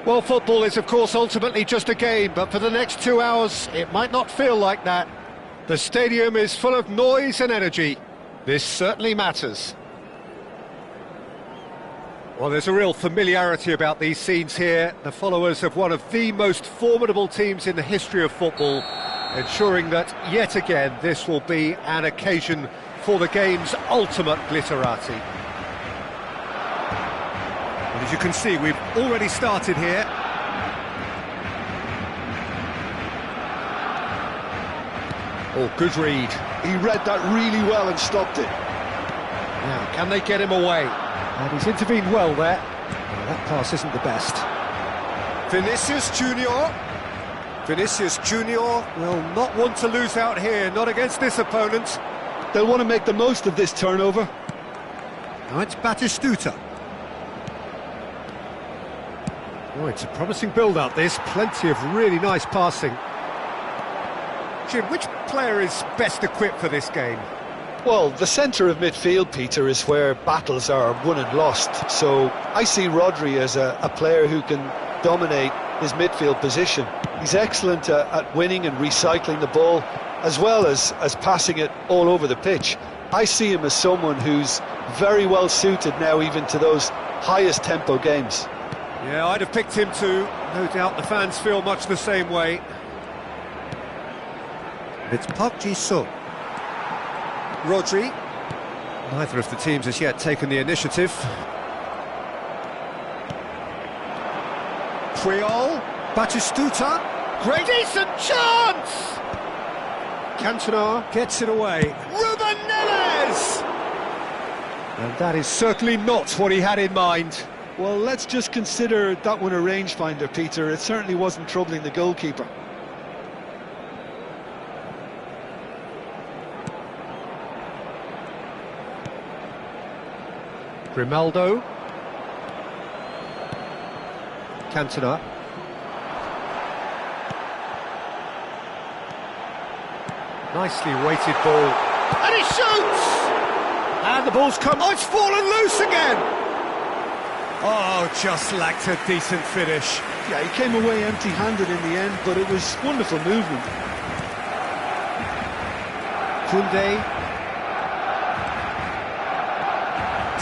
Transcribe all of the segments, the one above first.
Well, football is, of course, ultimately just a game, but for the next 2 hours, it might not feel like that. The stadium is full of noise and energy. This certainly matters. Well, there's a real familiarity about these scenes here. The followers of one of the most formidable teams in the history of football, ensuring that, yet again, this will be an occasion for the game's ultimate glitterati. And as you can see, we've already started here. Oh, good read. He read that really well and stopped it. Now, can they get him away? And he's intervened well there. Well, that pass isn't the best. Vinicius Junior. Vinicius Junior will not want to lose out here, not against this opponent. They'll want to make the most of this turnover. Now it's Batistuta. Oh, it's a promising build-up, this. Plenty of really nice passing. Jim, which player is best equipped for this game? Well, the centre of midfield, Peter, is where battles are won and lost. So I see Rodri as a player who can dominate his midfield position. He's excellent at winning and recycling the ball, as well as passing it all over the pitch. I see him as someone who's very well suited now even to those highest tempo games. Yeah, I'd have picked him too. No doubt the fans feel much the same way. It's Park Ji-sung. Rodri. Neither of the teams has yet taken the initiative. Puyol. Batistuta. Great decent chance! Cantona gets it away. Ruben Neves! And that is certainly not what he had in mind. Well, let's just consider that one a rangefinder, Peter. It certainly wasn't troubling the goalkeeper. Grimaldo. Cantona. Nicely weighted ball. And he shoots! And the ball's come... Oh, it's fallen loose again! Oh, just lacked a decent finish. Yeah, he came away empty-handed in the end, but it was wonderful movement. Koundé.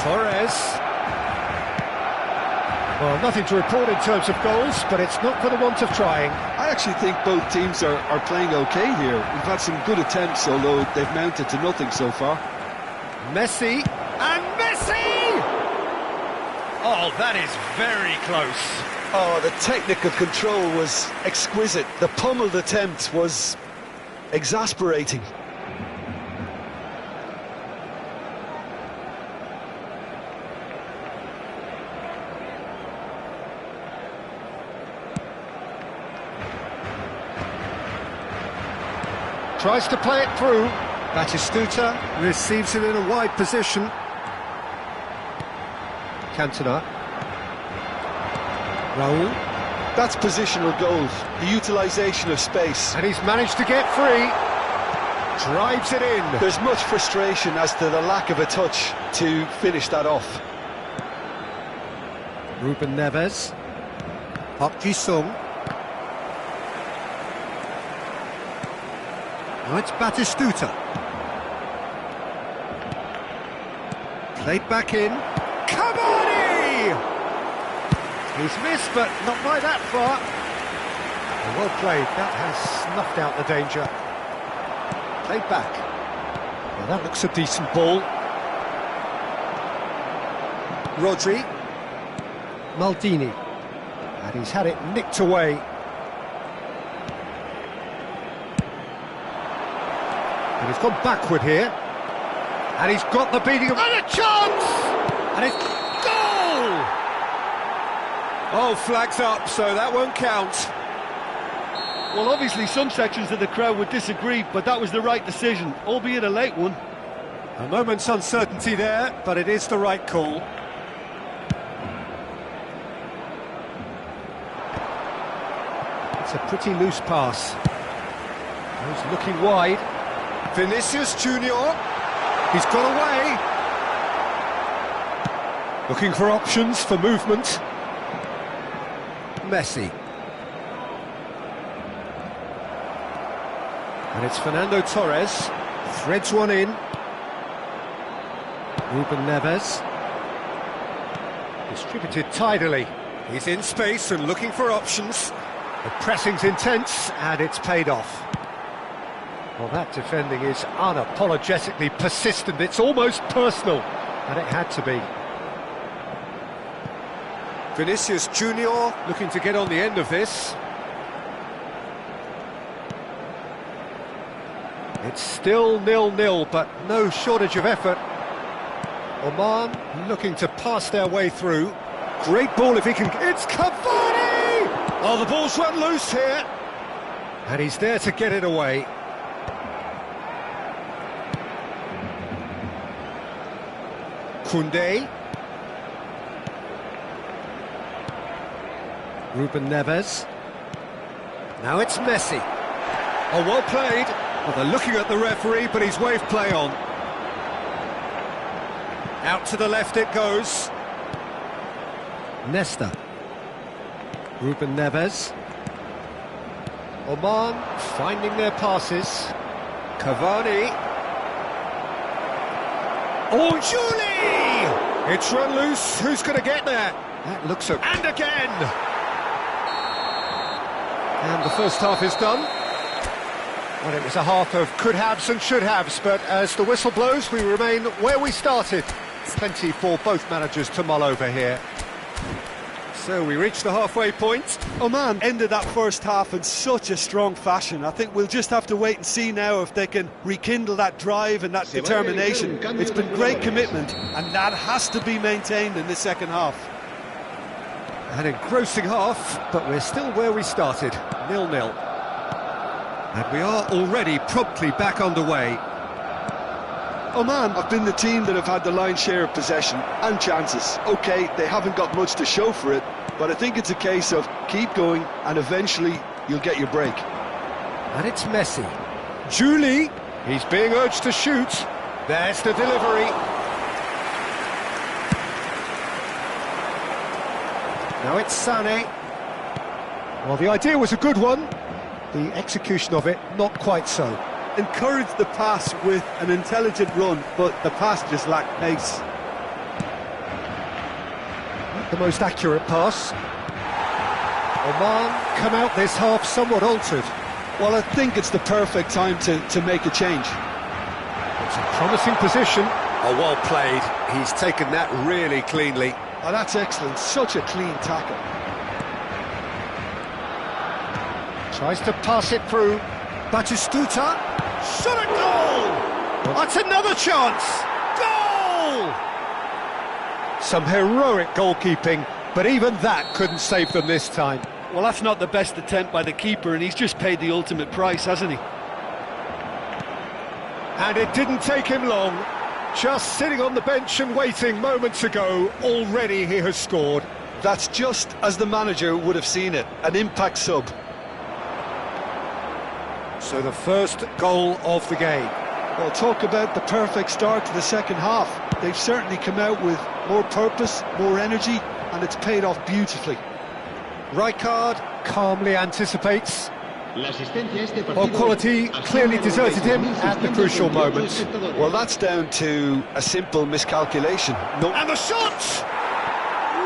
Torres. Well, nothing to report in terms of goals, but it's not for the want of trying. I actually think both teams are playing okay here. We've had some good attempts, although they've mounted to nothing so far. Messi. And Messi! Oh, that is very close. Oh, the technical control was exquisite. The pummeled attempt was exasperating. Tries to play it through. Batistuta receives it in a wide position. Cantona. Raul. That's positional goals, the utilisation of space. And he's managed to get free. Drives it in. There's much frustration as to the lack of a touch to finish that off. Ruben Neves. Park Ji-sung. Now it's Batistuta. Played back in. Cavani! He's missed, but not by that far. Well played. That has snuffed out the danger. Played back. Well, that looks a decent ball. Rodri. Maldini. And he's had it nicked away. And he's gone backward here. And he's got the beating of... And a chance! And it's... Goal! Oh, flags up, so that won't count. Well, obviously some sections of the crowd would disagree, but that was the right decision, albeit a late one. A moment's uncertainty there, but it is the right call. It's a pretty loose pass. He's looking wide. Vinicius Junior. He's got away. Looking for options for movement. Messi. And it's Fernando Torres. Threads one in. Ruben Neves. Distributed tidily. He's in space and looking for options. The pressing's intense and it's paid off. Well, that defending is unapologetically persistent. It's almost personal, and it had to be. Vinicius Junior looking to get on the end of this. It's still 0-0, but no shortage of effort. Oman looking to pass their way through. Great ball if he can... It's Cavani! Oh, the ball's run loose here. And he's there to get it away. Koundé. Ruben Neves. Now it's Messi. Oh, well played. Well, they're looking at the referee, but he's waved play on. Out to the left it goes. Nesta. Ruben Neves. Oman finding their passes. Cavani. Oh, Julie! It's run loose. Who's going to get there? That looks a... And again! And the first half is done. Well, it was a half of could-haves and should-haves, but as the whistle blows, we remain where we started. Plenty for both managers to mull over here. So we reach the halfway point. Oman ended that first half in such a strong fashion. I think we'll just have to wait and see now if they can rekindle that drive and that determination. It's been great commitment, and that has to be maintained in the second half. An engrossing half, but we're still where we started, 0-0. And we are already promptly back underway. Oman have been the team that have had the lion's share of possession and chances. OK, they haven't got much to show for it, but I think it's a case of keep going and eventually you'll get your break. And it's Messi. Julie, he's being urged to shoot. There's the delivery. Now it's Sané. Well, the idea was a good one. The execution of it, not quite so. Encouraged the pass with an intelligent run, but the pass just lacked pace. Not the most accurate pass. Oman come out this half somewhat altered. Well, I think it's the perfect time to make a change. It's a promising position. Oh, well played. He's taken that really cleanly. Oh, that's excellent. Such a clean tackle. Tries to pass it through. Batistuta. Shot a goal! That's another chance! Goal! Some heroic goalkeeping, but even that couldn't save them this time. Well, that's not the best attempt by the keeper, and he's just paid the ultimate price, hasn't he? And it didn't take him long. Just sitting on the bench and waiting moments ago, already he has scored. That's just as the manager would have seen it, an impact sub. So the first goal of the game. Well, talk about the perfect start to the second half. They've certainly come out with more purpose, more energy, and it's paid off beautifully. Rijkaard calmly anticipates. Well, quality clearly deserted him at the crucial moment. Well, that's down to a simple miscalculation. No. And the shot!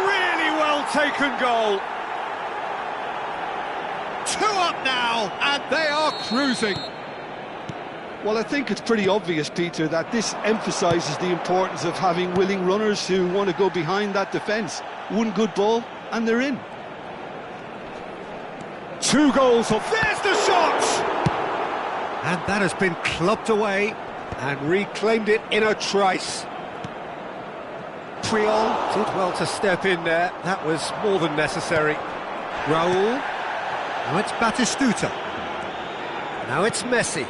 Really well taken goal. 2 up now, and they are cruising. Well, I think it's pretty obvious, Peter, that this emphasises the importance of having willing runners who want to go behind that defence. One good ball, and they're in. 2 goals off. There's the shot! And that has been clubbed away and reclaimed it in a trice. Puyol did well to step in there. That was more than necessary. Raul. Now it's Batistuta. Now it's Messi.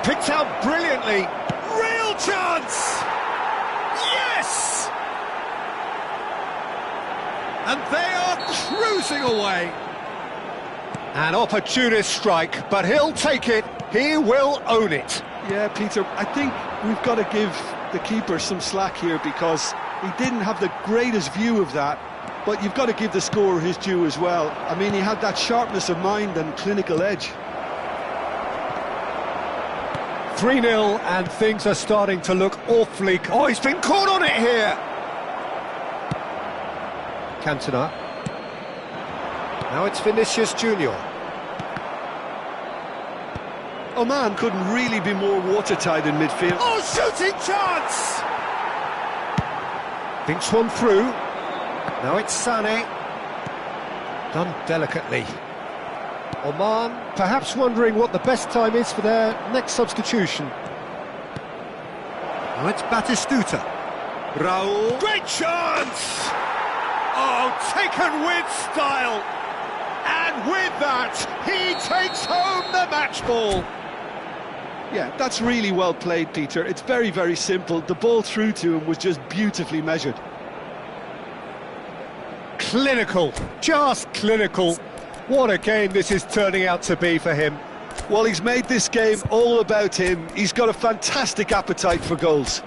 Picked out brilliantly. Real chance! Yes! And they are cruising away. An opportunist strike, but he'll take it. He will own it. Yeah, Peter, I think we've got to give the keeper some slack here because he didn't have the greatest view of that. but you've got to give the scorer his due as well. I mean, he had that sharpness of mind and clinical edge. 3-0 and things are starting to look awfully... Oh, he's been caught on it here! Cantona. Now it's Vinicius Junior. Oman couldn't really be more watertight in midfield. Oh, shooting chance! Thinks one through. Now it's Sané. Done delicately. Oman perhaps wondering what the best time is for their next substitution. Now it's Batistuta. Raul. Great chance! Oh, taken with style. And with that, he takes home the match ball. Yeah, that's really well played, Peter. It's very, very simple. The ball through to him was just beautifully measured. Clinical, just clinical. What a game this is turning out to be for him. Well, he's made this game all about him. He's got a fantastic appetite for goals.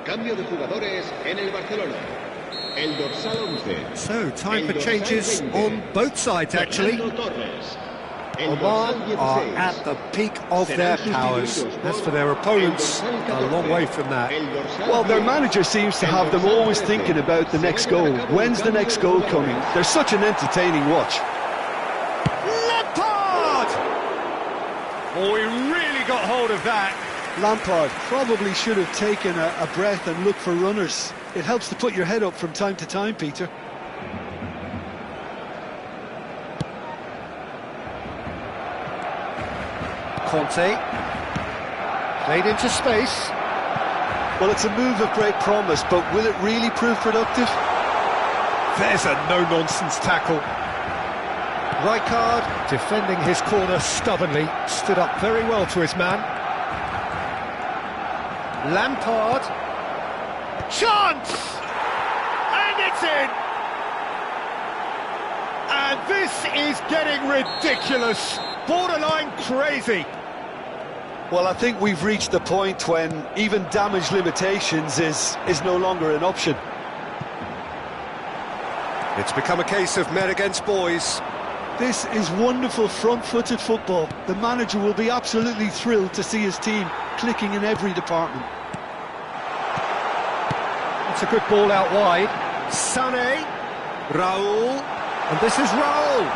Cambio de jugadores en el Barcelona. El dorsal 11. So, time for changes on both sides, actually. Oman are at the peak of their powers. As for their opponents, a long way from that. Well, their manager seems to have them always thinking about the next goal. When's the next goal coming? They're such an entertaining watch. Lampard! Oh, he really got hold of that. Lampard probably should have taken a breath and looked for runners. It helps to put your head up from time to time, Peter. Conte. Played into space. Well, it's a move of great promise, but will it really prove productive? There's a no-nonsense tackle. Rijkaard, defending his corner stubbornly, stood up very well to his man. Lampard. Chance! And it's in! And this is getting ridiculous. Borderline crazy. Well, I think we've reached the point when even damage limitations is no longer an option. It's become a case of men against boys. This is wonderful front-footed football. The manager will be absolutely thrilled to see his team clicking in every department. It's a good ball out wide. Sané. Raul. And this is Raul.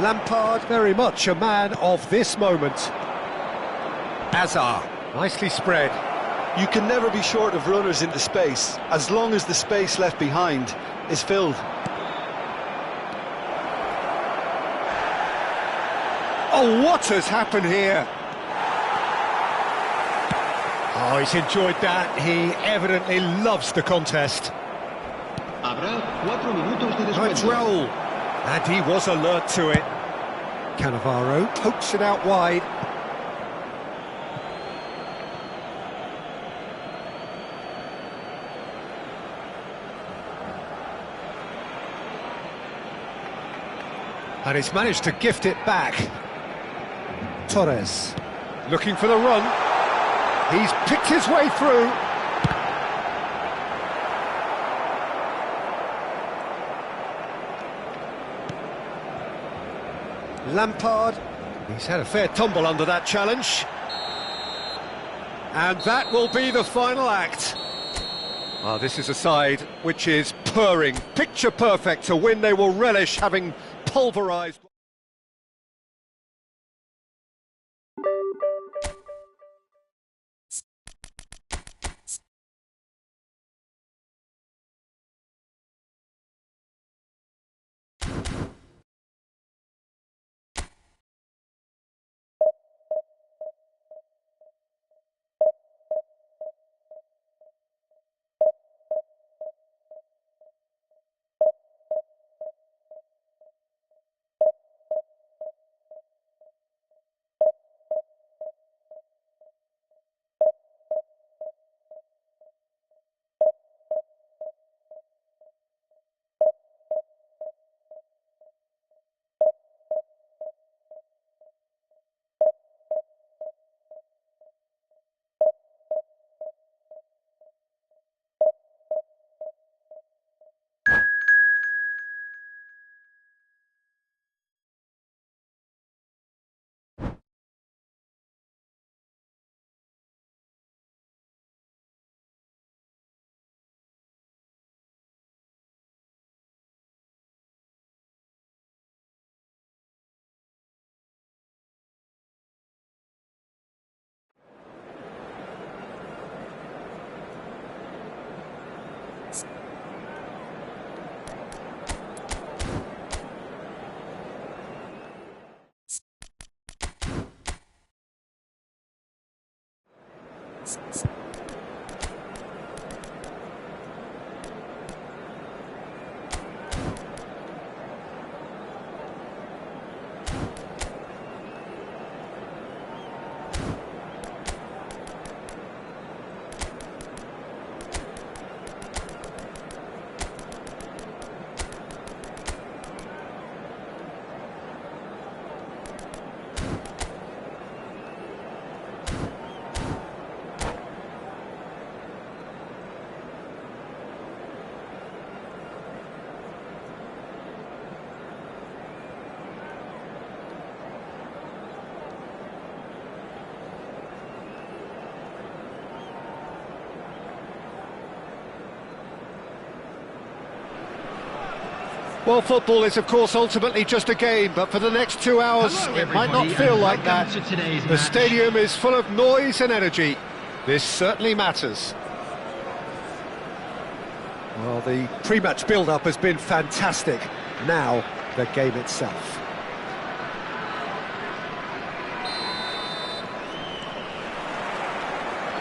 Lampard, very much a man of this moment. Azar, nicely spread. You can never be short of runners into space, as long as the space left behind is filled. Oh, what has happened here? Oh, he's enjoyed that. He evidently loves the contest. Habrá 4 minutos de Now it's descuento. Raul. And he was alert to it. Cannavaro pokes it out wide. And he's managed to gift it back. Torres looking for the run. He's picked his way through. Lampard, he's had a fair tumble under that challenge. And that will be the final act. Well, this is a side which is purring, picture perfect, a win they will relish, having pulverised. Well, football is, of course, ultimately just a game, but for the next 2 hours, it might not feel like that. The stadium is full of noise and energy. This certainly matters. Well, the pre-match build-up has been fantastic. Now, the game itself.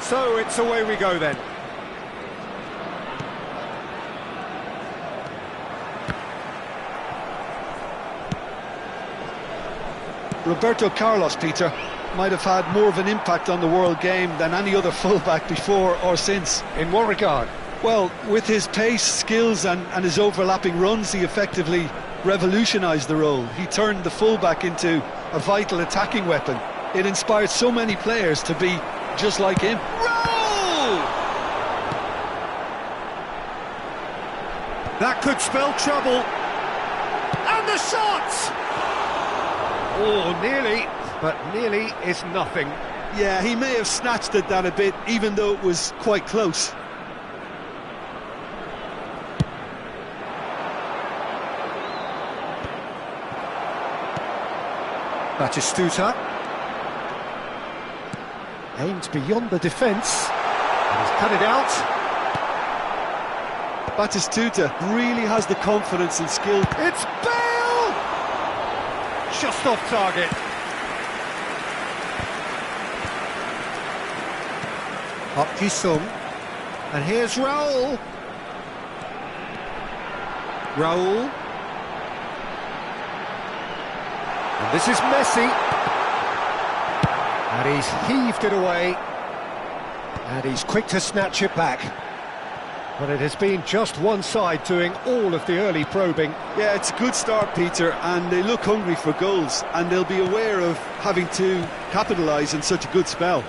So, it's away we go then. Roberto Carlos, Peter, might have had more of an impact on the world game than any other fullback before or since. In what regard? Well, with his pace, skills and his overlapping runs, he effectively revolutionised the role. He turned the fullback into a vital attacking weapon. It inspired so many players to be just like him. Roll! That could spell trouble. And the shot! Oh, nearly, but nearly is nothing. Yeah, he may have snatched at that a bit, even though it was quite close. Batistuta. Aimed beyond the defence. And he's cut it out. Batistuta really has the confidence and skill. It's Bale! Just off target. Up Ji-sung. And here's Raul. Raul. And this is Messi. And he's heaved it away. And he's quick to snatch it back. But it has been just one side doing all of the early probing. Yeah, it's a good start, Peter, and they look hungry for goals, and they'll be aware of having to capitalise in such a good spell.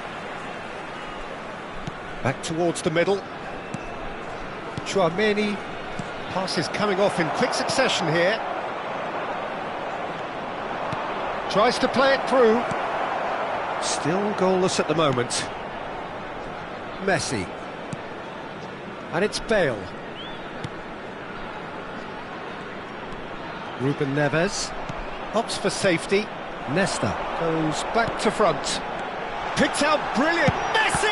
Back towards the middle. Chouameni. Passes coming off in quick succession here. Tries to play it through. Still goalless at the moment. Messi. And it's Bale. Ruben Neves. Opts for safety. Nesta goes back to front. Picked out brilliant. Messi!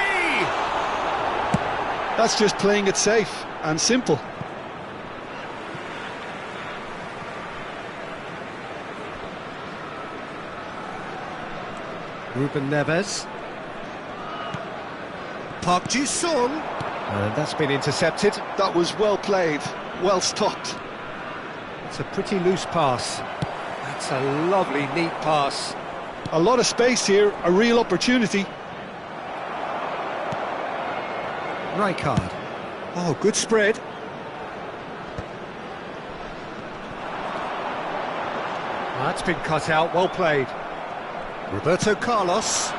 That's just playing it safe and simple. Ruben Neves. Park Ji-sung. And that's been intercepted. That was well played, well stopped. It's a pretty loose pass. That's a lovely, neat pass. A lot of space here, a real opportunity. Rijkaard. Oh, good spread. That's been cut out, well played. Roberto Carlos.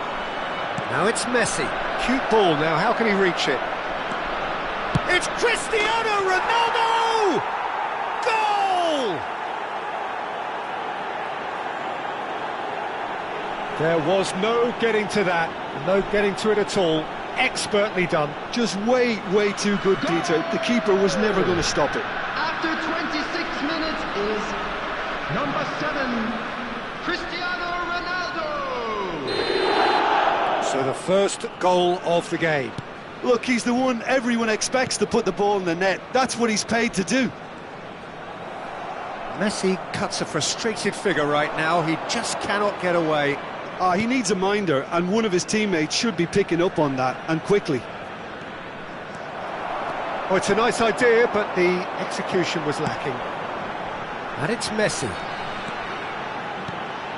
Now it's Messi. Cute ball now, how can he reach it? It's Cristiano Ronaldo! Goal! There was no getting to that, no getting to it at all. Expertly done. Just way too good, Peter. The keeper was never going to stop it. After 26 minutes is number 7, Cristiano Ronaldo. So the first goal of the game. Look, he's the one everyone expects to put the ball in the net. That's what he's paid to do. Messi cuts a frustrated figure right now. He just cannot get away. He needs a minder, and one of his teammates should be picking up on that, and quickly. Oh, it's a nice idea, but the execution was lacking. And it's Messi.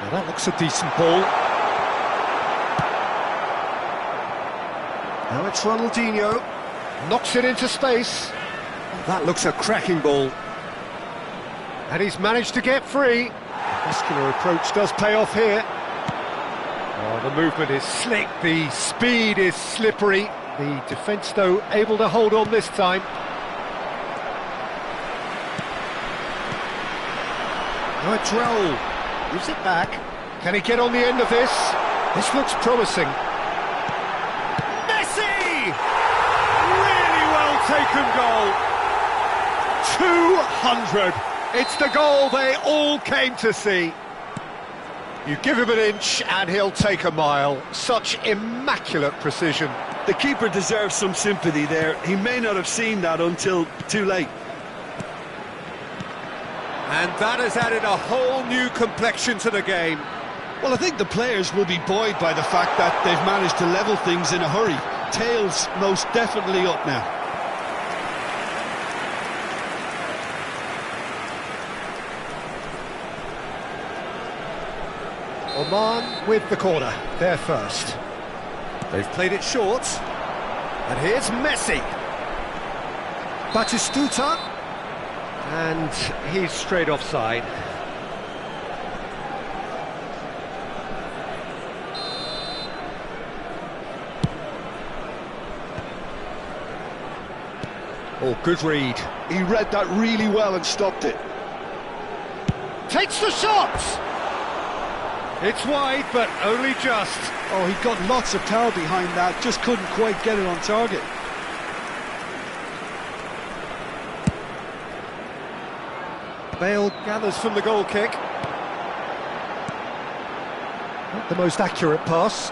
Now that looks a decent ball. Now it's Ronaldinho. Knocks it into space. That looks a cracking ball. And he's managed to get free. The muscular approach does pay off here. Oh, the movement is slick, the speed is slippery. The defence, though, able to hold on this time. Now it's Raul. Gives it back. Can he get on the end of this? This looks promising. Messi! Really well taken goal. 200. It's the goal they all came to see. You give him an inch and he'll take a mile. Such immaculate precision. The keeper deserves some sympathy there. He may not have seen that until too late. And that has added a whole new complexion to the game. Well, I think the players will be buoyed by the fact that they've managed to level things in a hurry. Tails most definitely up now. Oman with the corner, they're first. They've played it short. And here's Messi. Batistuta. And he's straight offside. Oh, good read. He read that really well and stopped it. Takes the shot! It's wide, but only just. Oh, he got lots of power behind that, just couldn't quite get it on target. Bale gathers from the goal kick. Not the most accurate pass.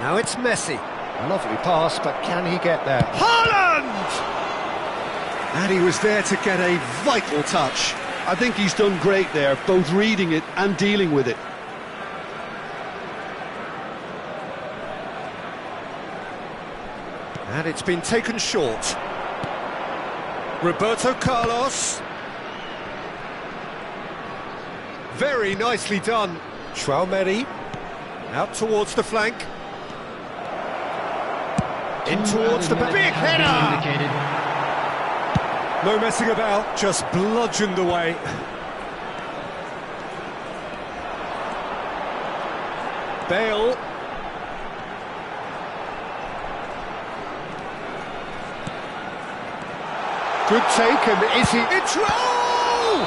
Now it's Messi. Lovely pass, but can he get there? Haaland! And he was there to get a vital touch. I think he's done great there, both reading it and dealing with it. And it's been taken short. Roberto Carlos. Very nicely done. Chouameni. Out towards the flank. In towards the back. Big header! No messing about, just bludgeoned away. Bale. Good take, and is he... It's Raul!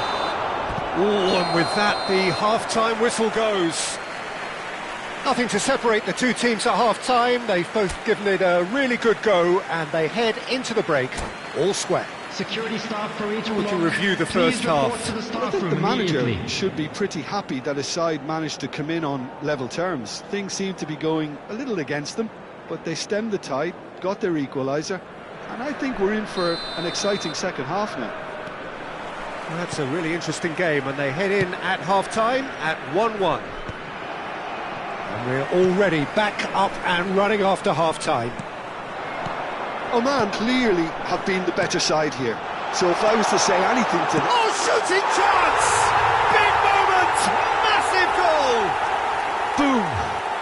Oh, and with that, the half-time whistle goes. Nothing to separate the two teams at half-time. They've both given it a really good go, and they head into the break, all square. Security staff for each We can review the first half. I think the manager should be pretty happy that his side managed to come in on level terms. Things seem to be going a little against them, but they stemmed the tide, got their equaliser, and I think we're in for an exciting second half now. Well, that's a really interesting game, and they head in at half-time at 1-1. And we're already back up and running after half-time. Oman clearly have been the better side here. So if I was to say anything to them... Oh, shooting chance! Big moment! Massive goal! Boom!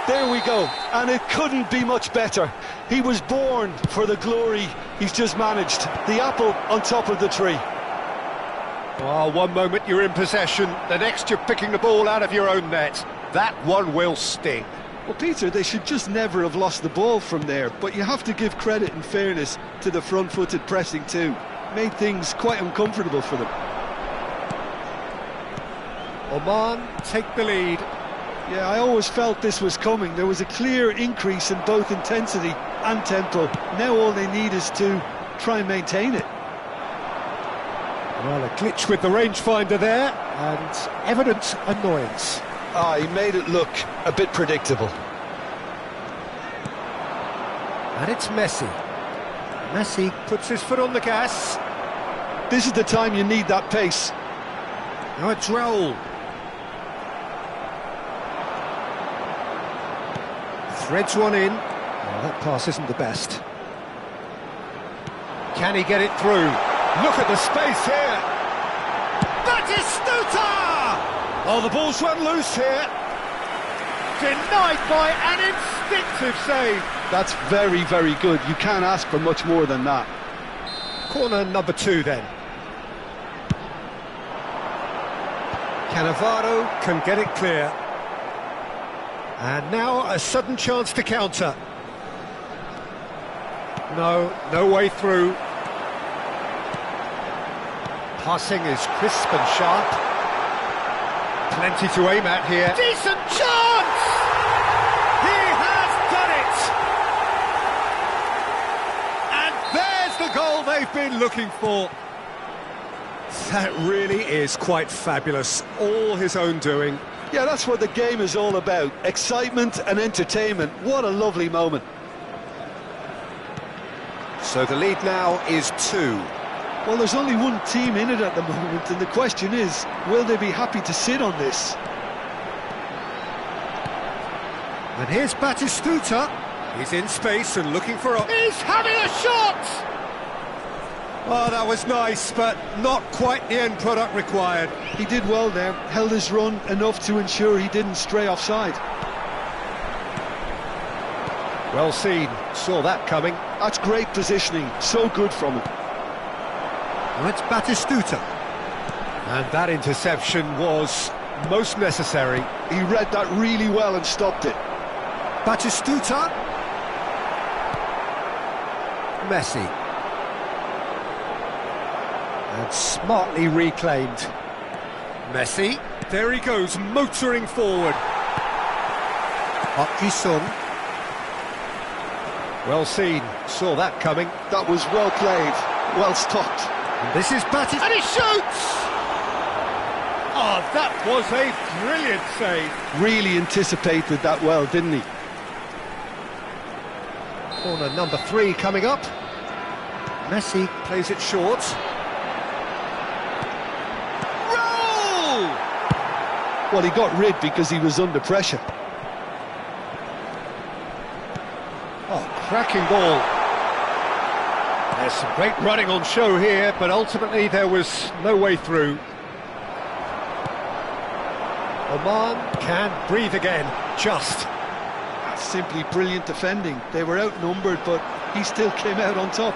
There we go. And it couldn't be much better. He was born for the glory he's just managed. The apple on top of the tree. Oh, one moment you're in possession, the next you're picking the ball out of your own net. That one will sting. Well, Peter, they should just never have lost the ball from there, but you have to give credit and fairness to the front-footed pressing too. Made things quite uncomfortable for them. Oman take the lead. Yeah, I always felt this was coming. There was a clear increase in both intensity and tempo. Now all they need is to try and maintain it. Well, a glitch with the rangefinder there, and evident annoyance. He made it look a bit predictable. And it's Messi. Messi puts his foot on the gas. This is the time you need that pace. Now it's Raul. Threads one in. Oh, that pass isn't the best. Can he get it through? Look at the space here. Batistuta! Oh, the ball's run loose here. Denied by an instinctive save. That's very, very good. You can't ask for much more than that. Corner number 2 then. Cannavaro can get it clear. And now a sudden chance to counter. No way through. Passing is crisp and sharp. Plenty to aim at here. Decent chance! He has done it! And there's the goal they've been looking for. That really is quite fabulous. All his own doing. Yeah, that's what the game is all about. Excitement and entertainment. What a lovely moment. So the lead now is 2. Well, there's only one team in it at the moment, and the question is, will they be happy to sit on this? And here's Batistuta. He's in space and looking for a... He's having a shot! Oh, that was nice, but not quite the end product required. He did well there, held his run enough to ensure he didn't stray offside. Well seen, saw that coming. That's great positioning, so good from him. Well, it's Batistuta. And that interception was most necessary. He read that really well and stopped it. Batistuta. Messi. And smartly reclaimed. Messi. There he goes, motoring forward. Sung. Well seen, saw that coming. That was well played, well stopped. And this is Batistuta. And he shoots! Oh, that was a brilliant save. Really anticipated that well, didn't he? Corner number 3 coming up. Messi plays it short. Roll! Well, he got rid because he was under pressure. Oh, cracking ball. There's some great running on show here, but ultimately there was no way through. Oman can breathe again, just. That's simply brilliant defending. They were outnumbered, but he still came out on top.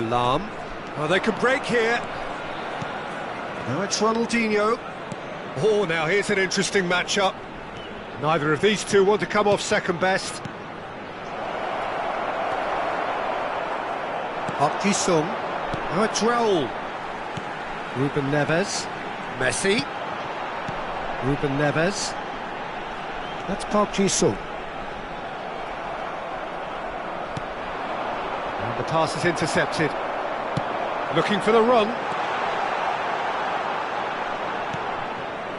Lam. Oh, they can break here. Now it's Ronaldinho. Oh, now here's an interesting matchup. Neither of these two want to come off second best. Sung. Now it's Raul. Ruben Neves. Messi. Ruben Neves. That's Park Ji-sung. And the pass is intercepted. Looking for the run.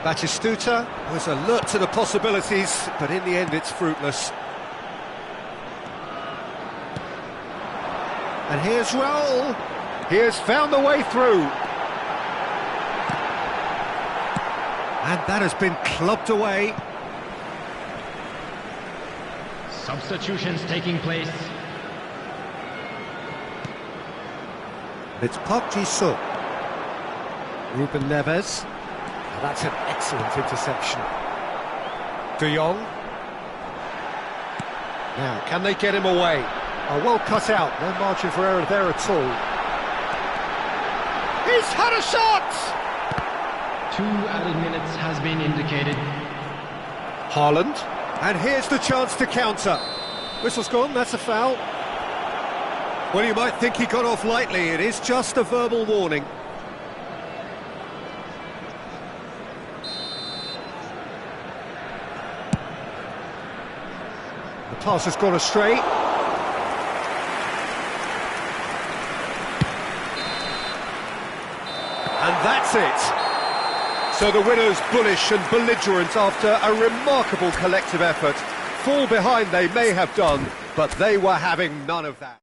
Batistuta was alert to the possibilities, but in the end it's fruitless. And here's Raul. He has found the way through. And that has been clubbed away. Substitutions taking place. It's Park Ji-sung. Ruben Neves. Oh, that's an excellent interception. De Jong. Now, can they get him away? Oh, well cut out. No margin for error there at all. He's had a shot! 2 added minutes has been indicated. Haaland. And here's the chance to counter. Whistle's gone, that's a foul. Well, you might think he got off lightly. It is just a verbal warning. The pass has gone astray. And that's it. So the winners bullish and belligerent after a remarkable collective effort. Fall behind they may have done, but they were having none of that.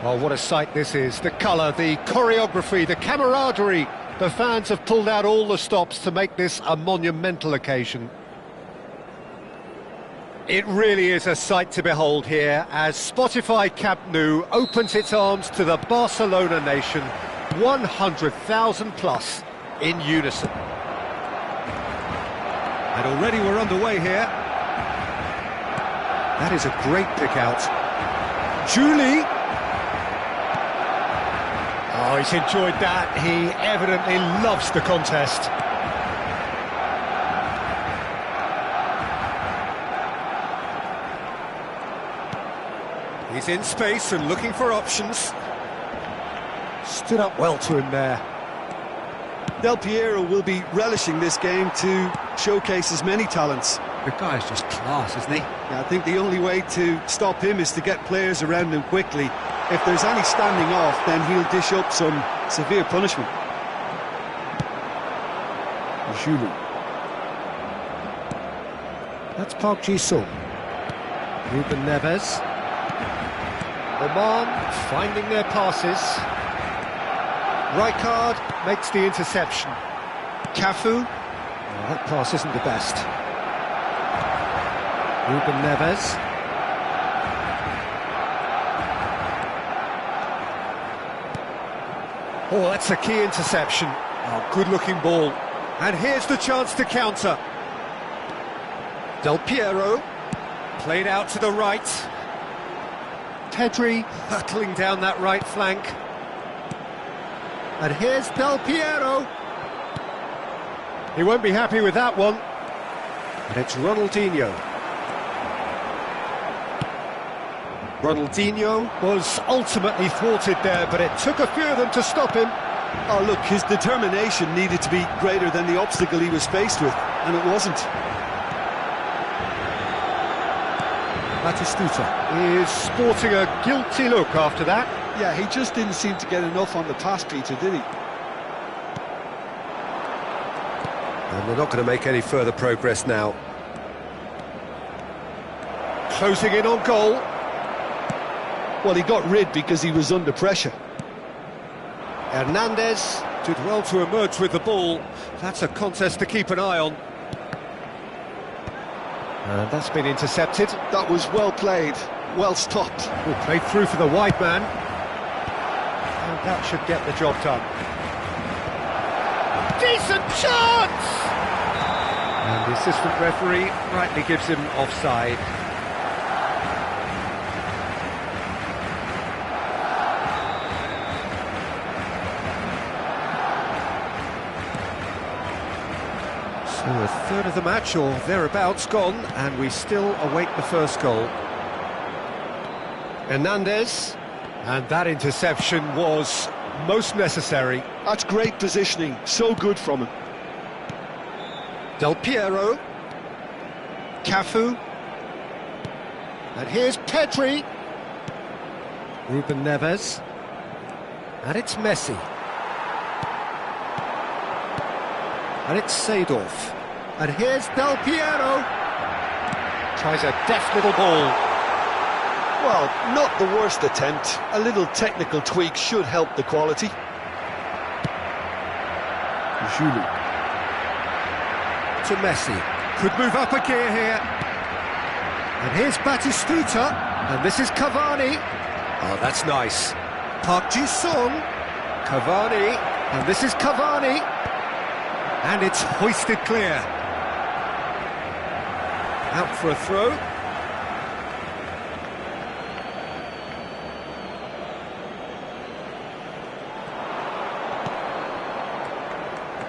Oh, what a sight this is. The colour, the choreography, the camaraderie. The fans have pulled out all the stops to make this a monumental occasion. It really is a sight to behold here as Spotify Camp Nou opens its arms to the Barcelona nation, 100,000 plus in unison. And already we're underway here. That is a great pick out. Julie. Oh, he's enjoyed that. He evidently loves the contest. He's in space and looking for options. Stood up well to him there. Del Piero will be relishing this game to showcase his many talents. The guy's just class, isn't he? Yeah, I think the only way to stop him is to get players around him quickly. If there's any standing off, then he'll dish up some severe punishment. Julie. That's Park Ji-sung. Ruben Neves. Oman finding their passes. Rijkaard makes the interception. Cafu. Oh, that pass isn't the best. Ruben Neves. Oh, that's a key interception. Oh, good-looking ball. And here's the chance to counter. Del Piero. Played out to the right. Pedri hurtling down that right flank. And here's Del Piero. He won't be happy with that one. And it's Ronaldinho. Ronaldinho was ultimately thwarted there, but it took a few of them to stop him. Oh, look, his determination needed to be greater than the obstacle he was faced with, and it wasn't. Batistuta is sporting a guilty look after that. Yeah, he just didn't seem to get enough on the pass, Peter, did he? And they're not going to make any further progress now. Closing in on goal. Well, he got rid because he was under pressure. Hernandez did well to emerge with the ball. That's a contest to keep an eye on. And that's been intercepted. That was well played, well stopped. Played through for the wide man. And that should get the job done. Decent chance! And the assistant referee rightly gives him offside. So a third of the match or thereabouts gone, and we still await the first goal. Hernandez, and that interception was most necessary. That's great positioning, so good from him. Del Piero, Cafu, and here's Pedri, Ruben Neves, and it's Messi, and it's Seedorf, and here's Del Piero, tries a deft little ball. Well, not the worst attempt. A little technical tweak should help the quality. Giroud to Messi, could move up a gear here. And here's Batistuta, and this is Cavani. Oh, that's nice. Park Ji-sung, Cavani, and this is Cavani. And it's hoisted clear. Out for a throw.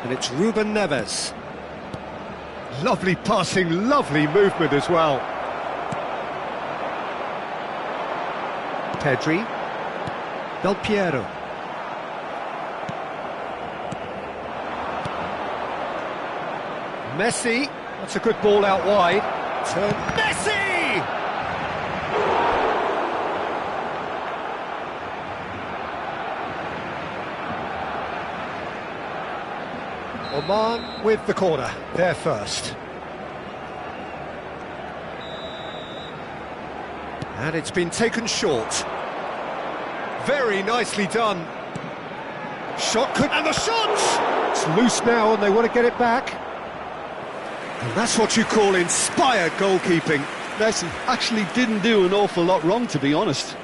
And it's Ruben Neves. Lovely passing, lovely movement as well. Pedri. Del Piero. Messi. That's a good ball out wide. To Messi! Oman with the corner, there first. And it's been taken short. Very nicely done. Shot could... and the shot! It's loose now and they want to get it back. And that's what you call inspired goalkeeping. Messi actually didn't do an awful lot wrong, to be honest.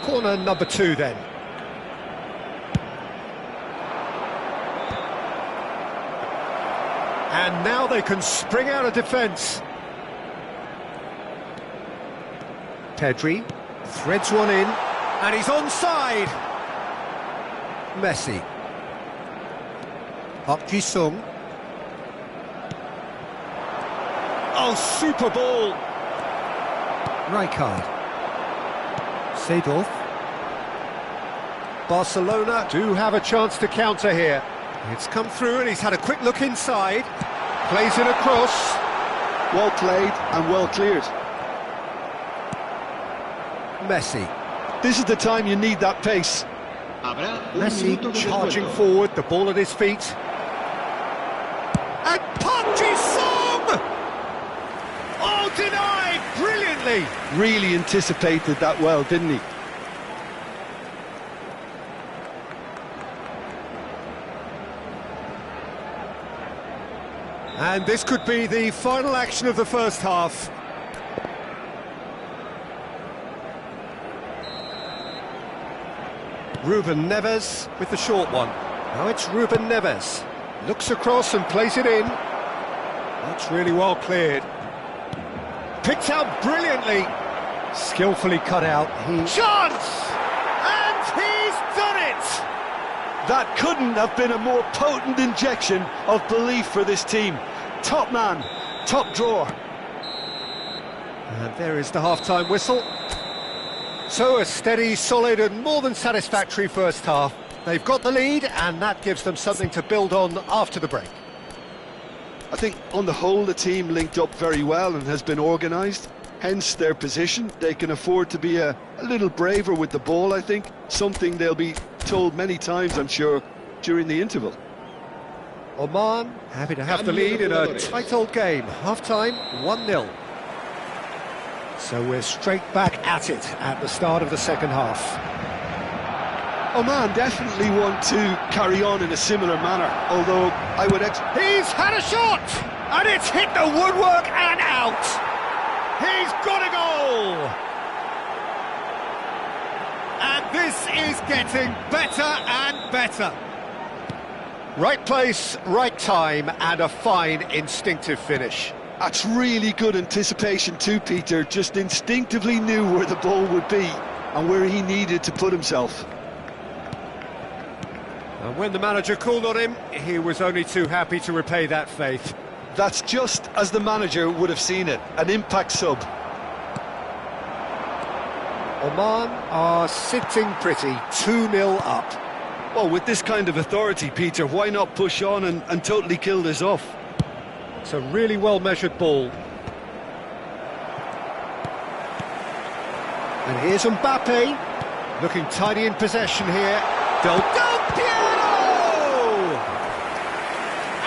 Corner number 2 then. And now they can spring out of defence. Pedri threads one in, and he's onside. Messi. Park Ji-sung. Oh, super ball. Rijkaard. Seedorf. Barcelona do have a chance to counter here. It's come through and he's had a quick look inside. Plays it across. Well played and well cleared. Messi. This is the time you need that pace. Messi charging forward, the ball at his feet. And Park Ji-sung! Oh, denied brilliantly. Really anticipated that well, didn't he? And this could be the final action of the first half. Ruben Neves with the short one. Now it's Ruben Neves. Looks across and plays it in. That's really well cleared. Picked out brilliantly. Skillfully cut out. Chance! And he's done it! That couldn't have been a more potent injection of belief for this team. Top man, top drawer. And there is the half-time whistle. So a steady, solid and more than satisfactory first half. They've got the lead and that gives them something to build on after the break. I think on the whole the team linked up very well and has been organised. Hence their position. They can afford to be a little braver with the ball, I think. Something they'll be told many times, I'm sure, during the interval. Oman happy to have the lead in a tight old game. Half-time, 1-0. So we're straight back at it at the start of the second half. Oman definitely want to carry on in a similar manner, although I would... He's had a shot! And it's hit the woodwork and out! He's got a goal! And this is getting better and better. Right place, right time, and a fine instinctive finish. That's really good anticipation too, Peter. Just instinctively knew where the ball would be and where he needed to put himself. And when the manager called on him, he was only too happy to repay that faith. That's just as the manager would have seen it, an impact sub. Oman are sitting pretty, 2-0 up. Well, with this kind of authority, Peter, why not push on and totally kill this off? It's a really well-measured ball. And here's Mbappe, looking tidy in possession here. Del Piero!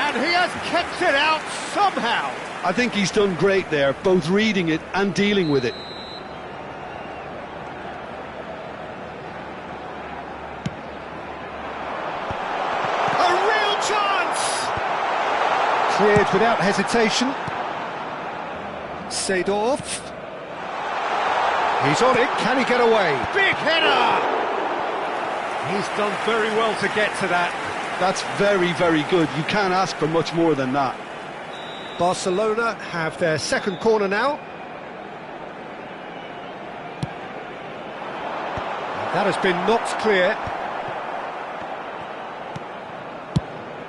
And he has kept it out somehow. I think he's done great there, both reading it and dealing with it. A real chance! Cleared without hesitation. Seedorf. He's on it, can he get away? Big header! He's done very well to get to that. That's very, very good. You can't ask for much more than that. Barcelona have their second corner now. That has been knocked clear.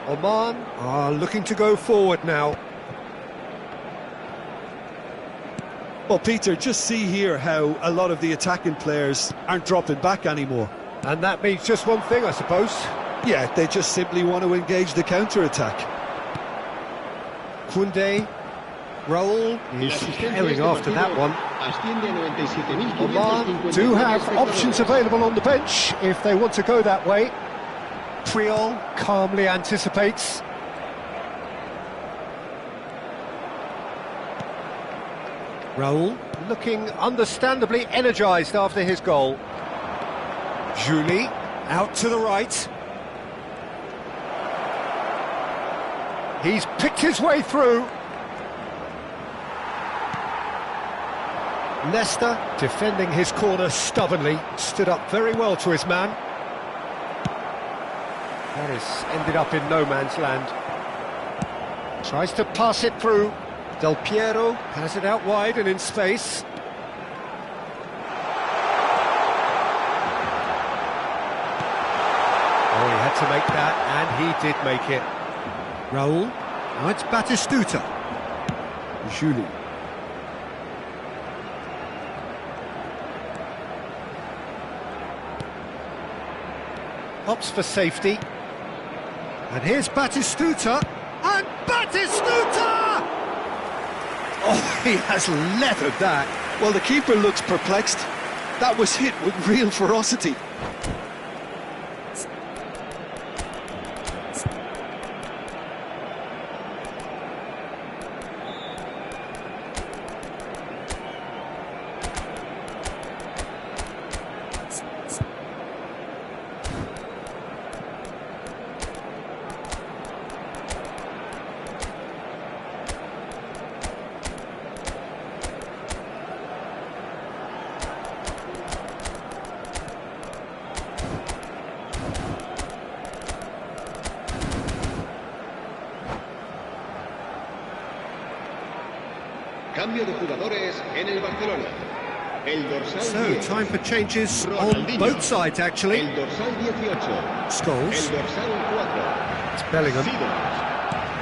Oman are looking to go forward now. Well, Peter, just see here how a lot of the attacking players aren't dropping back anymore. And that means just one thing, I suppose. Yeah, they just simply want to engage the counter-attack. Koundé, Raul is herring after that one. Oman do have options available on the bench if they want to go that way. Puyol calmly anticipates. Raul looking understandably energised after his goal. Julie out to the right. He's picked his way through. Nesta defending his corner stubbornly, stood up very well to his man. Paris ended up in no man's land. Tries to pass it through. Del Piero has it out wide and in space. Oh, he had to make that, and he did make it. Raul, now it's Batistuta. Julie. Opts for safety. And here's Batistuta. And Batistuta! Oh, he has leathered that. Well, the keeper looks perplexed. That was hit with real ferocity. Cambio de jugadores en el Barcelona. El dorsal So, 10. time for changes on both sides, actually. El dorsal 18. Scholes. El dorsal 4. It's Bellingham. Seedorf.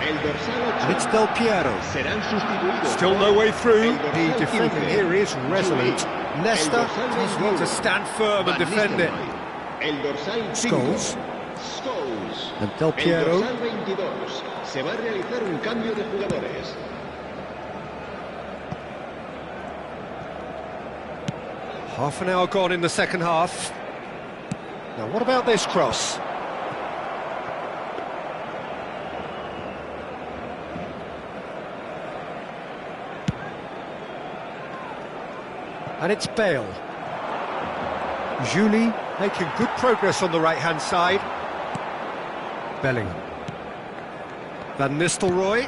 El dorsal 8. And it's Del Piero. Serán sustituidos. Still no way through. El dorsal The defender 15. here is resolute. Julie. Nesta El dorsal does well 21. to stand firm and defend it. El dorsal 5. Scholes. Scholes. And Del El Piero. dorsal 22. Se va a realizar un cambio de jugadores. Half an hour gone in the second half. Now, what about this cross? And it's Bale. Julie making good progress on the right-hand side. Bellingham. Van Nistelrooy.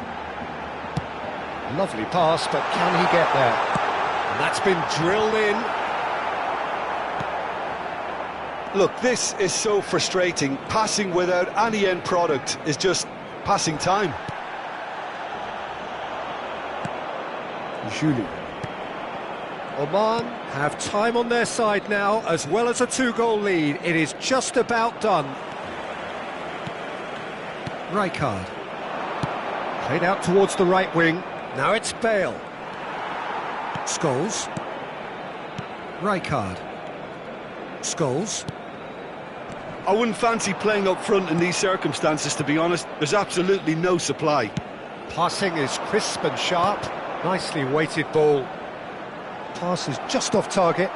Lovely pass, but can he get there? And that's been drilled in. Look, this is so frustrating. Passing without any end product is just passing time. Julie. Oman have time on their side now, as well as a 2-goal lead. It is just about done. Rijkaard. Played out towards the right wing. Now it's Bale. Scholes. Rijkaard. Scholes. I wouldn't fancy playing up front in these circumstances, to be honest. There's absolutely no supply. Passing is crisp and sharp. Nicely weighted ball. Pass is just off target.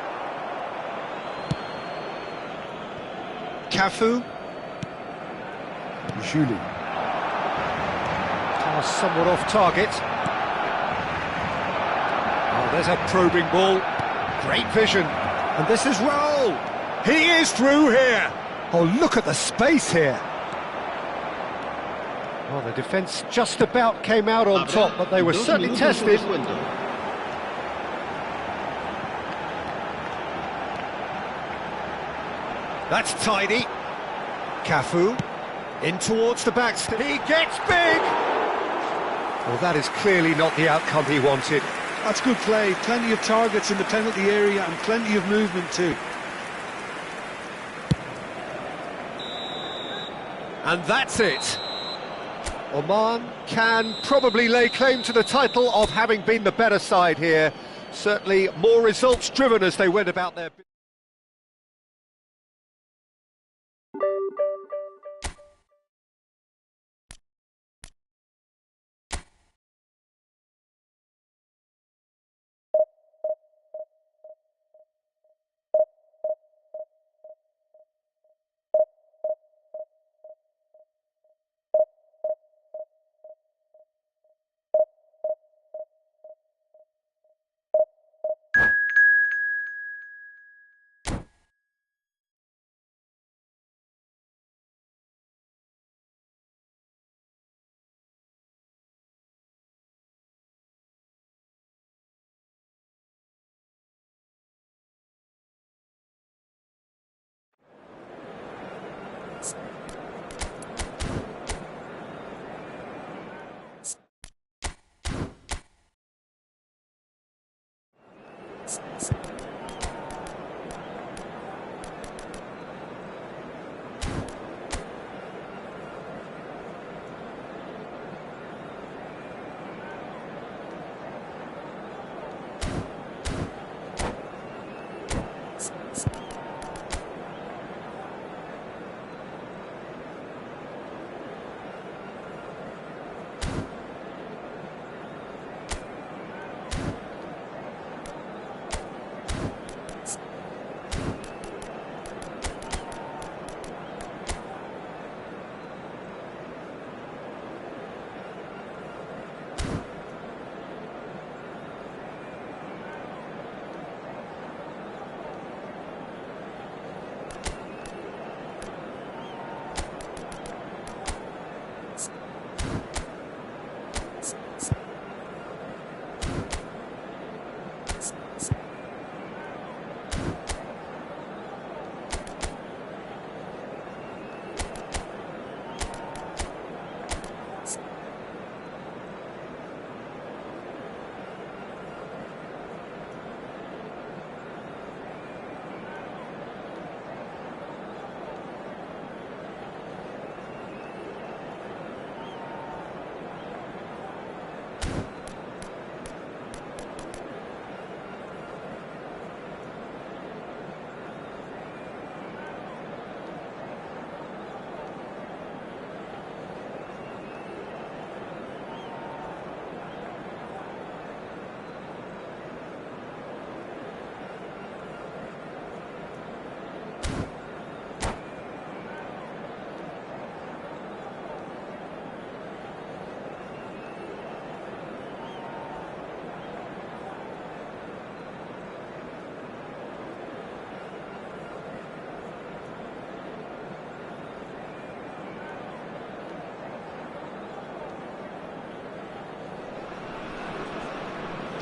Cafu. Julie. Pass somewhat off target. Oh, there's a probing ball. Great vision. And this is Raul. He is through here. Oh, look at the space here. Well, the defence just about came out on top, but they were certainly tested. That's tidy. Cafu in towards the back. He gets big. Well, that is clearly not the outcome he wanted. That's good play. Plenty of targets in the penalty area and plenty of movement too. And that's it. Oman can probably lay claim to the title of having been the better side here. Certainly more results driven as they went about their...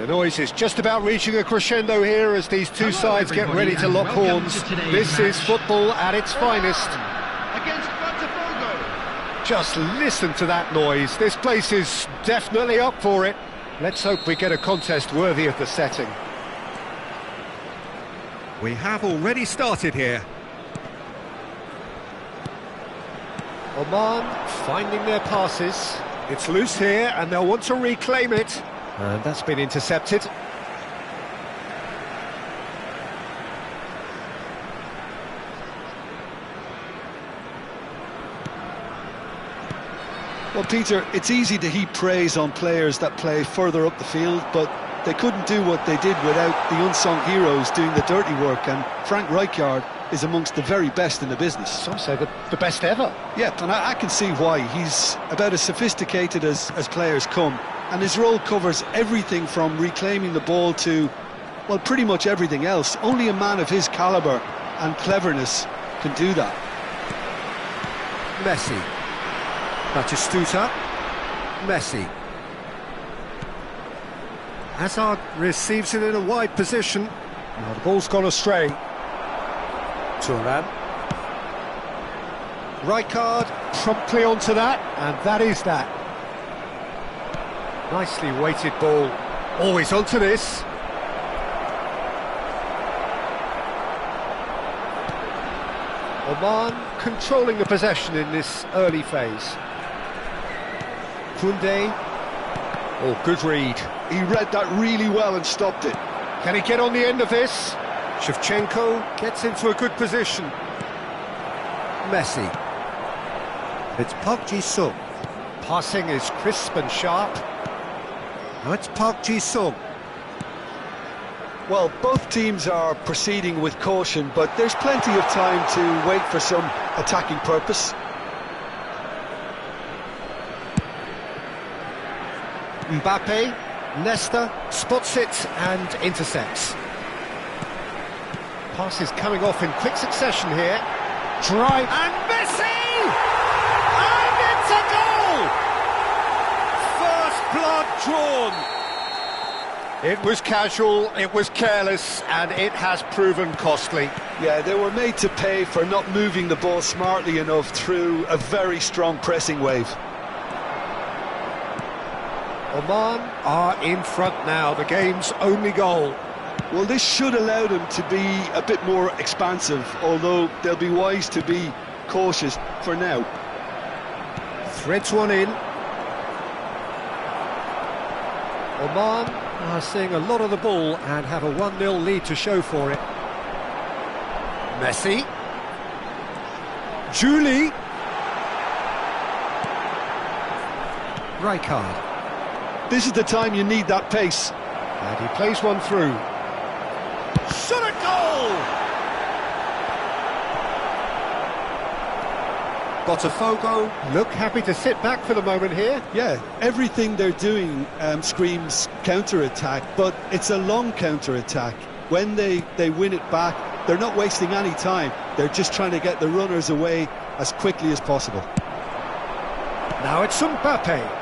The noise is just about reaching a crescendo here as these two sides get ready to lock horns. This is football at its finest. Just listen to that noise. This place is definitely up for it. Let's hope we get a contest worthy of the setting. We have already started here. Oman finding their passes. It's loose here and they'll want to reclaim it. And that's been intercepted. Well, Peter, it's easy to heap praise on players that play further up the field, but they couldn't do what they did without the unsung heroes doing the dirty work, and Frank Rijkaard is amongst the very best in the business. Some say the best ever. Yeah, and I can see why. He's about as sophisticated as players come, and his role covers everything from reclaiming the ball to, well, pretty much everything else. Only a man of his calibre and cleverness can do that. Messi. Batistuta. Messi. Hazard receives it in a wide position. Now the ball's gone astray. Turan. Rijkaard promptly onto that, and that is that. Nicely weighted ball. Always onto this. Oman controlling the possession in this early phase. Koundé. Oh, good read. He read that really well and stopped it. Can he get on the end of this? Shevchenko gets into a good position. Messi. It's Park Ji-sung. Passing is crisp and sharp. Now it's Park Ji-sung. Well, both teams are proceeding with caution, but there's plenty of time to wait for some attacking purpose. Mbappe, Nesta, spots it and intercepts. Passes coming off in quick succession here. Drive, and Messi! And it's a goal! First blood drawn. It was casual, it was careless, and it has proven costly. Yeah, they were made to pay for not moving the ball smartly enough through a very strong pressing wave. Oman are in front now, the game's only goal. Well, this should allow them to be a bit more expansive, although they'll be wise to be cautious for now. Threads one in. Oman are seeing a lot of the ball and have a 1-0 lead to show for it. Messi. Julie. Rijkaard. This is the time you need that pace. And he plays one through. Shot a goal! Botafogo look happy to sit back for the moment here. Yeah, everything they're doing screams counter-attack, but it's a long counter-attack. When they win it back, they're not wasting any time. They're just trying to get the runners away as quickly as possible. Now it's Mbappe.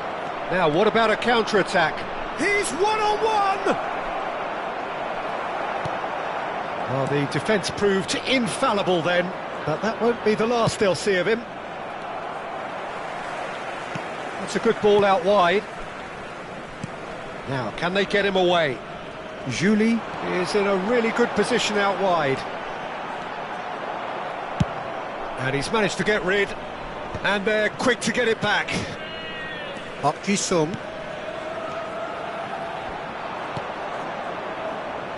Now what about a counter-attack? He's one-on-one! Well, the defence proved infallible then, but that won't be the last they'll see of him. That's a good ball out wide. Now, can they get him away? Julie is in a really good position out wide. And he's managed to get rid, and they're quick to get it back. Park Ji-sung.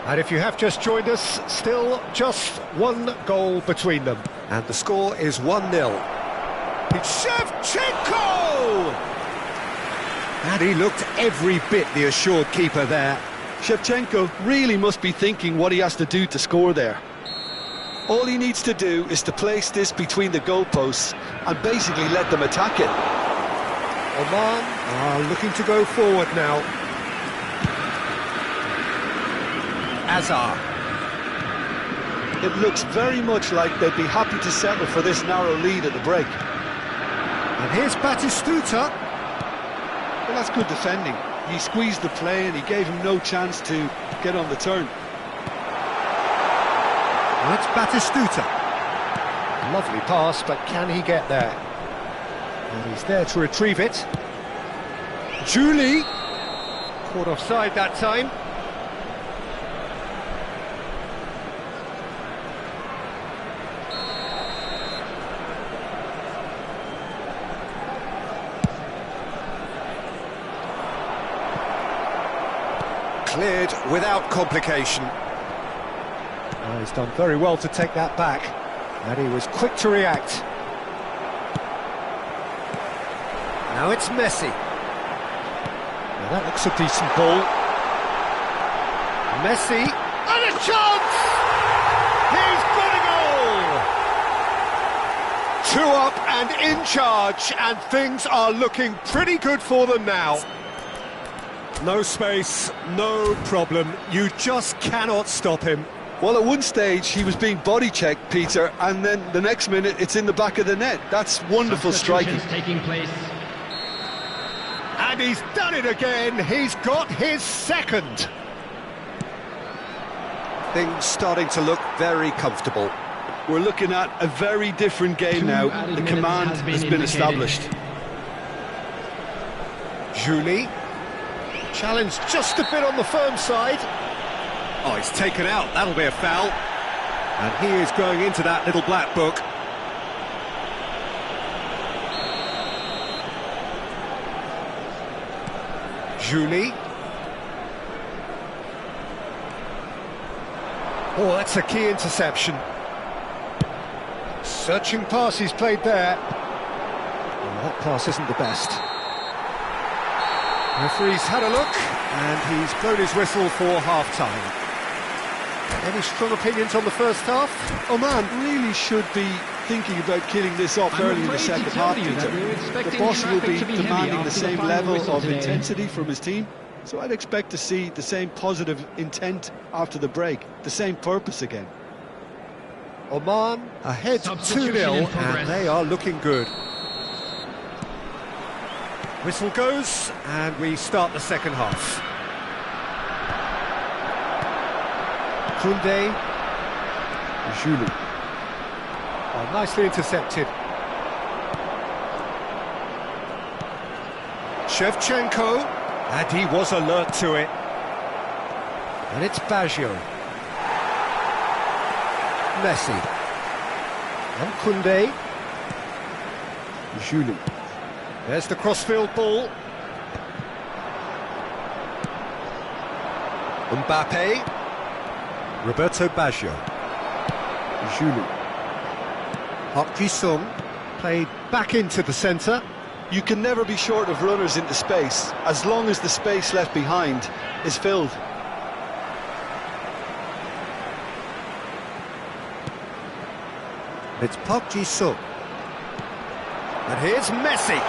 And if you have just joined us, still just one goal between them. And the score is 1-0. It's Shevchenko! And he looked every bit the assured keeper there. Shevchenko really must be thinking what he has to do to score there. All he needs to do is to place this between the goalposts and basically let them attack it. Oman are looking to go forward now. Azar. It looks very much like they'd be happy to settle for this narrow lead at the break. And here's Batistuta. Well, that's good defending. He squeezed the play and he gave him no chance to get on the turn. That's Batistuta. Lovely pass, but can he get there? And he's there to retrieve it. Julie. Caught offside that time. Cleared without complication. Oh, he's done very well to take that back, and he was quick to react. Now it's Messi. Now that looks a decent ball. Messi, and a chance! He's got a goal! 2 up and in charge, and things are looking pretty good for them now. No space, no problem. You just cannot stop him. Well, at one stage he was being body checked, Peter, and then the next minute it's in the back of the net. That's wonderful striking. Taking place. And he's done it again. He's got his second. Things starting to look very comfortable. We're looking at a very different game now. The command has been established. Julie. Challenge just a bit on the firm side. Oh, he's taken out. That'll be a foul. And he is going into that little black book. Julie. Oh, that's a key interception. Searching pass he's played there. Well, that pass isn't the best. Referee's had a look, and he's blown his whistle for half-time. Any strong opinions on the first half? Oman really should be thinking about killing this off early in the second half, Peter. The boss will be demanding the same level of intensity from his team, so I'd expect to see the same positive intent after the break, the same purpose again. Oman ahead 2-0, and they are looking good. Whistle goes, and we start the second half. Koundé, Julie. Oh, nicely intercepted. Shevchenko, and he was alert to it. And it's Baggio. Messi. And Koundé. Julie. There's the crossfield ball. Mbappe. Roberto Baggio. Julie. Park Ji-sung played back into the centre. You can never be short of runners into space, as long as the space left behind is filled. It's Park Ji-sung. And here's Messi.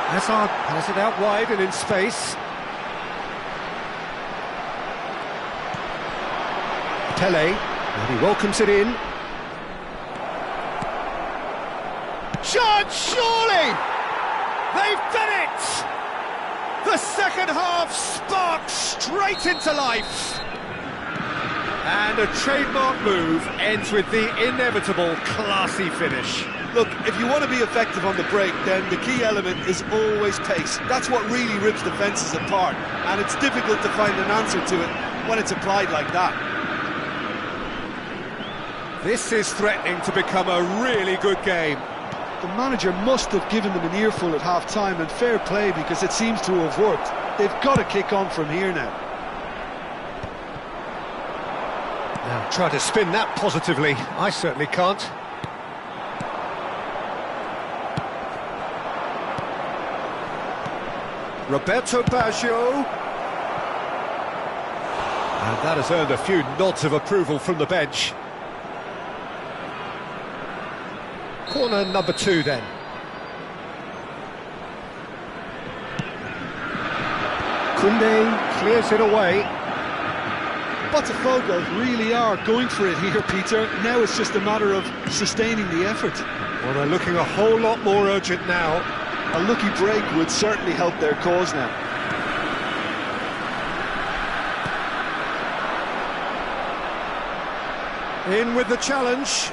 Hazard has it out wide and in space. Pele, and he welcomes it in. Chance, surely! They've done it! The second half sparks straight into life. And a trademark move ends with the inevitable classy finish. Look, if you want to be effective on the break, then the key element is always pace. That's what really rips defences apart, and it's difficult to find an answer to it when it's applied like that. This is threatening to become a really good game. The manager must have given them an earful at half-time, and fair play, because it seems to have worked. They've got to kick on from here now. Now, try to spin that positively. I certainly can't. Roberto Baggio. And that has earned a few nods of approval from the bench. Corner number 2 then. Koundé clears it away. Botafogo really are going for it here, Peter. Now it's just a matter of sustaining the effort. Well, they're looking a whole lot more urgent now. A lucky break would certainly help their cause now. In with the challenge.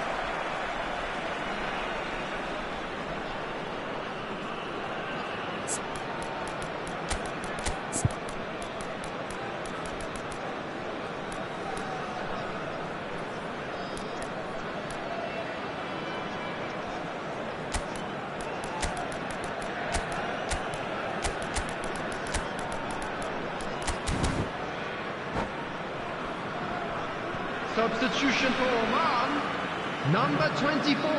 Substitution for Oman, number 24.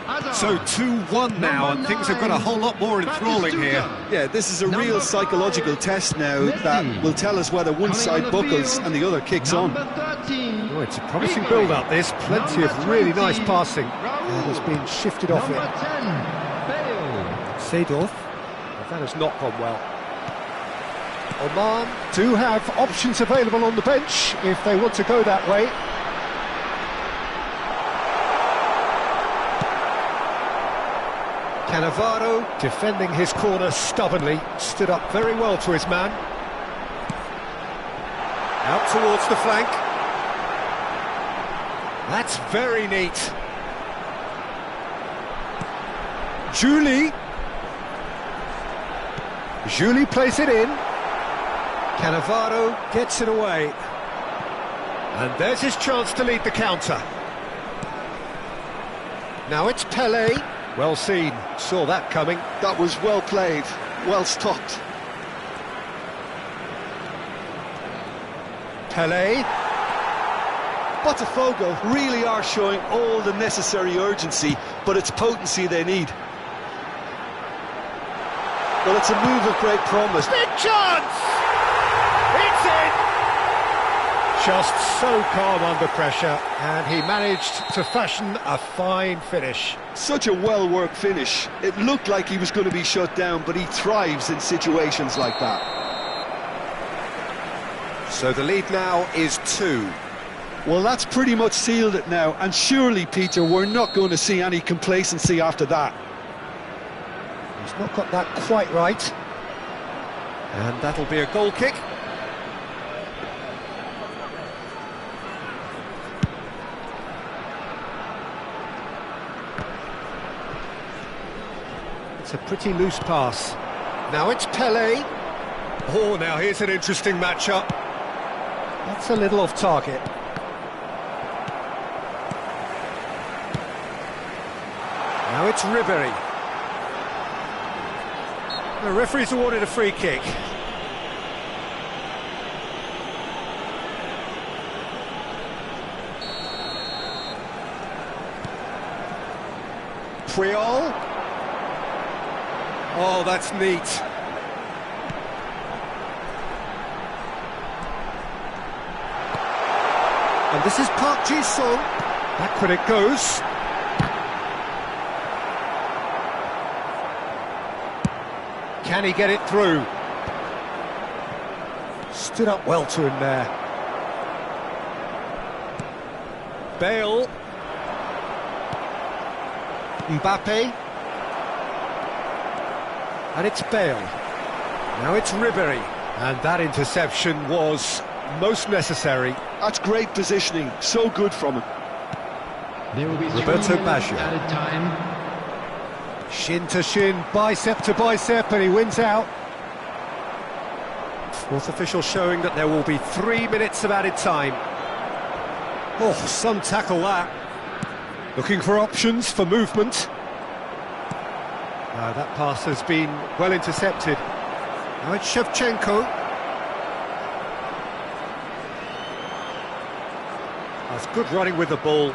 Hazard. So 2-1 now, and things have got a whole lot more enthralling here. Yeah, this is a real psychological test now that will tell us whether one side buckles and the other kicks on. Number 13. Oh, it's a promising build-up, this. Plenty of really nice passing. And has been shifted off Number it. 10, Bale. Seedorf. That has not gone well. Oman do have options available on the bench if they want to go that way. Cannavaro defending his corner stubbornly, stood up very well to his man. Out towards the flank. That's very neat. Julie plays it in. Cannavaro gets it away. And there's his chance to lead the counter. Now it's Pelé. Well seen, saw that coming. That was well played, well stopped. Pelé. Botafogo really are showing all the necessary urgency, but it's potency they need. Well, it's a move of great promise. Big chance! It's in! Just so calm under pressure, and he managed to fashion a fine finish. Such a well-worked finish. It looked like he was going to be shut down, but he thrives in situations like that. So the lead now is 2. Well, that's pretty much sealed it now, and surely, Peter, we're not going to see any complacency after that. He's not got that quite right. And that'll be a goal kick. It's a pretty loose pass. Now it's Pelé. Oh, now here's an interesting matchup. That's a little off target. Now it's Ribéry. The referee's awarded a free kick. Puyol. Oh, that's neat. And this is Park Ji-sung. Back when it goes. Can he get it through? Stood up well to him there. Bale. Mbappe. And it's Bale. Now it's Ribéry. And that interception was most necessary. That's great positioning, so good from him. There will be 3 Roberto minutes Baggio. added time. Shin to shin, bicep to bicep, and he wins out. Fourth official showing that there will be 3 minutes of added time. Oh, some tackle that. Looking for options for movement. That pass has been well intercepted. Now it's Shevchenko. That's good running with the ball.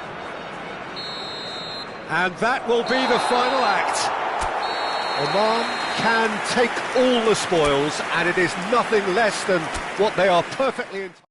And that will be the final act. Oman can take all the spoils, and it is nothing less than what they are perfectly entitled.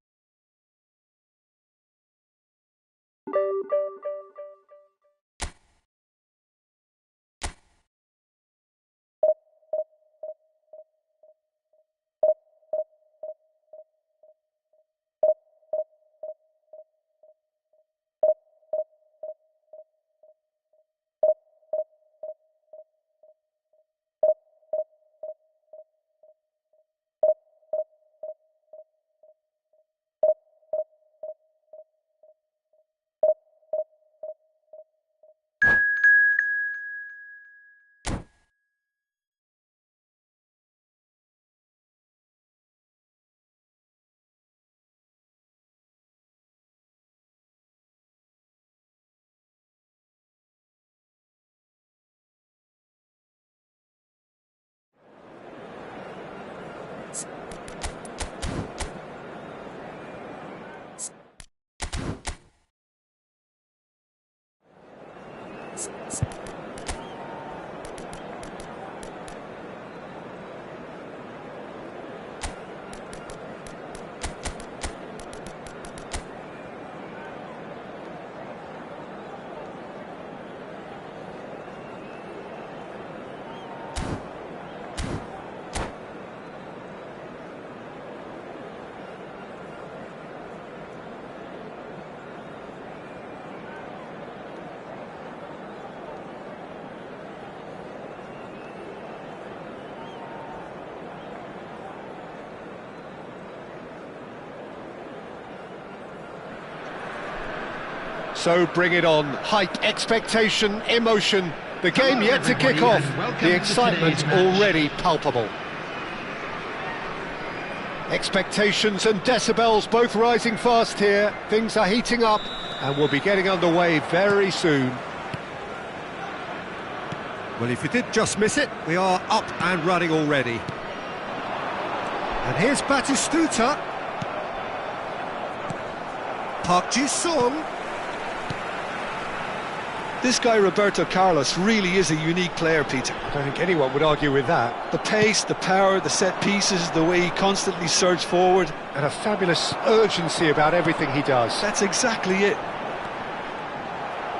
So bring it on. Hype, expectation, emotion. The game Hello, yet to kick everybody, off. and welcome The to excitement today's match. already palpable. Expectations and decibels both rising fast here. Things are heating up and we'll be getting underway very soon. Well, if you did just miss it, we are up and running already. And here's Batistuta. Park Ji-sung. This guy, Roberto Carlos, really is a unique player, Peter. I don't think anyone would argue with that. The pace, the power, the set pieces, the way he constantly surges forward. And a fabulous urgency about everything he does. That's exactly it.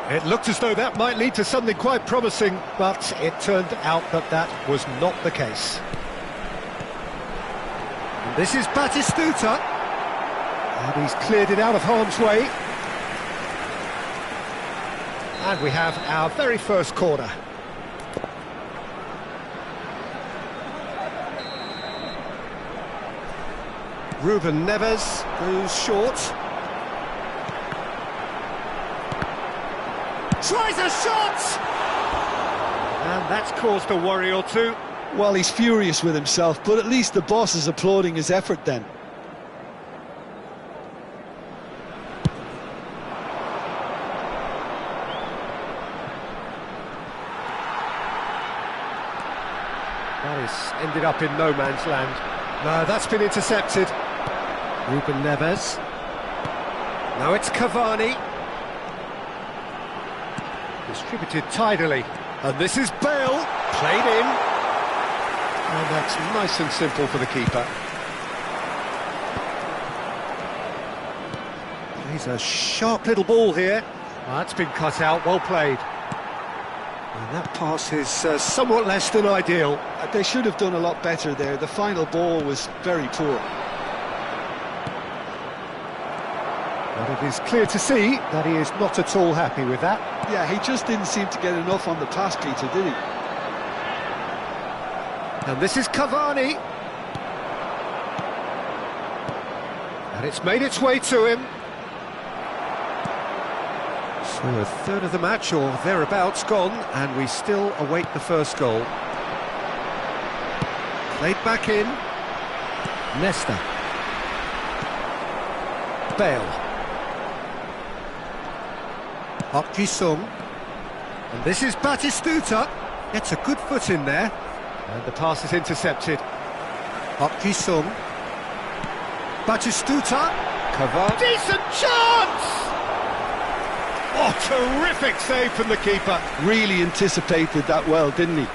It looked as though that might lead to something quite promising, but it turned out that that was not the case. And this is Batistuta. And he's cleared it out of harm's way. And we have our very first corner. Ruben Neves goes short. Tries a shot! And that's caused a worry or two. Well, he's furious with himself, but at least the boss is applauding his effort then. Paris ended up in no man's land. No, that's been intercepted. Ruben Neves. Now it's Cavani. Distributed tidily. And this is Bale. Played in. And that's nice and simple for the keeper. He's a sharp little ball here. Well, that's been cut out, well played. And that pass is somewhat less than ideal. They should have done a lot better there. The final ball was very poor. But it is clear to see that he is not at all happy with that. Yeah, he just didn't seem to get enough on the pass, Peter, did he? And this is Cavani. And it's made its way to him. So a third of the match or thereabouts gone, and we still await the first goal. Played back in. Nesta. Bale. Park Ji-sung. And this is Batistuta. Gets a good foot in there. And the pass is intercepted. Park Ji-sung. Batistuta. Cavani. Decent chance! Oh, terrific save from the keeper. Really anticipated that well, didn't he?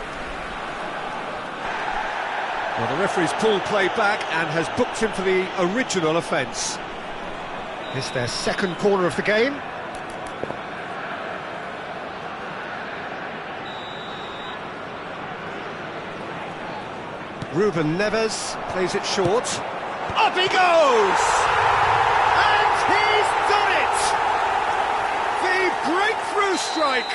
Well, the referee's pulled play back and has booked him for the original offence. It's their second corner of the game. Ruben Neves plays it short. Up he goes! And he's done it! The breakthrough strike!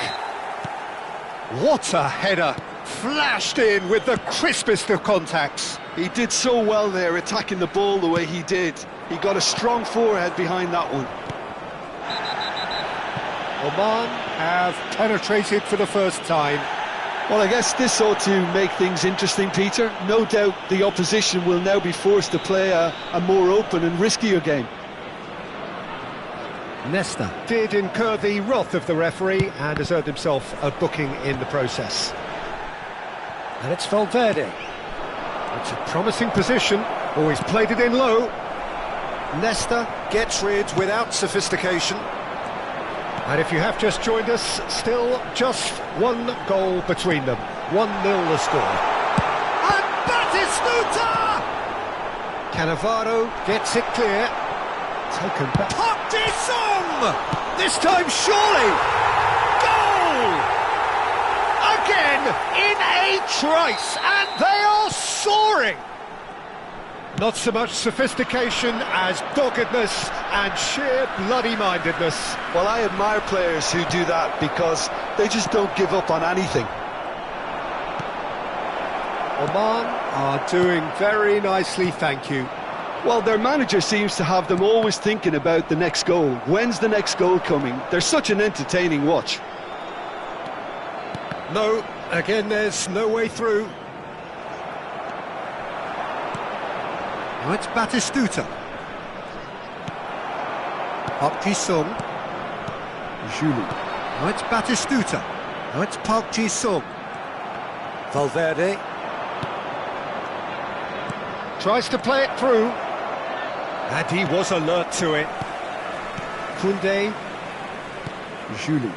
What a header! Flashed in with the crispest of contacts. He did so well there, attacking the ball the way he did. He got a strong forehead behind that one. Oman have penetrated for the first time. Well, I guess this ought to make things interesting, Peter. No doubt the opposition will now be forced to play a more open and riskier game. Nesta did incur the wrath of the referee and has earned himself a booking in the process. And it's Valverde. It's a promising position. Always played it in low. Nesta gets rid without sophistication. And if you have just joined us, still just one goal between them. 1-0 the score. And Batistuta! Cannavaro gets it clear. Taken back. Park Ji-sung! This time surely! Goal! Again in a trice, and they are soaring! Not so much sophistication as doggedness and sheer bloody-mindedness. Well, I admire players who do that because they just don't give up on anything. Oman are doing very nicely, thank you. Well, their manager seems to have them always thinking about the next goal. When's the next goal coming? They're such an entertaining watch. No, again, there's no way through. Now it's Batistuta. Park Ji-sung. Julie. Now it's Batistuta. Now it's Park Ji-sung. Valverde. Tries to play it through. And he was alert to it. Koundé. Julie.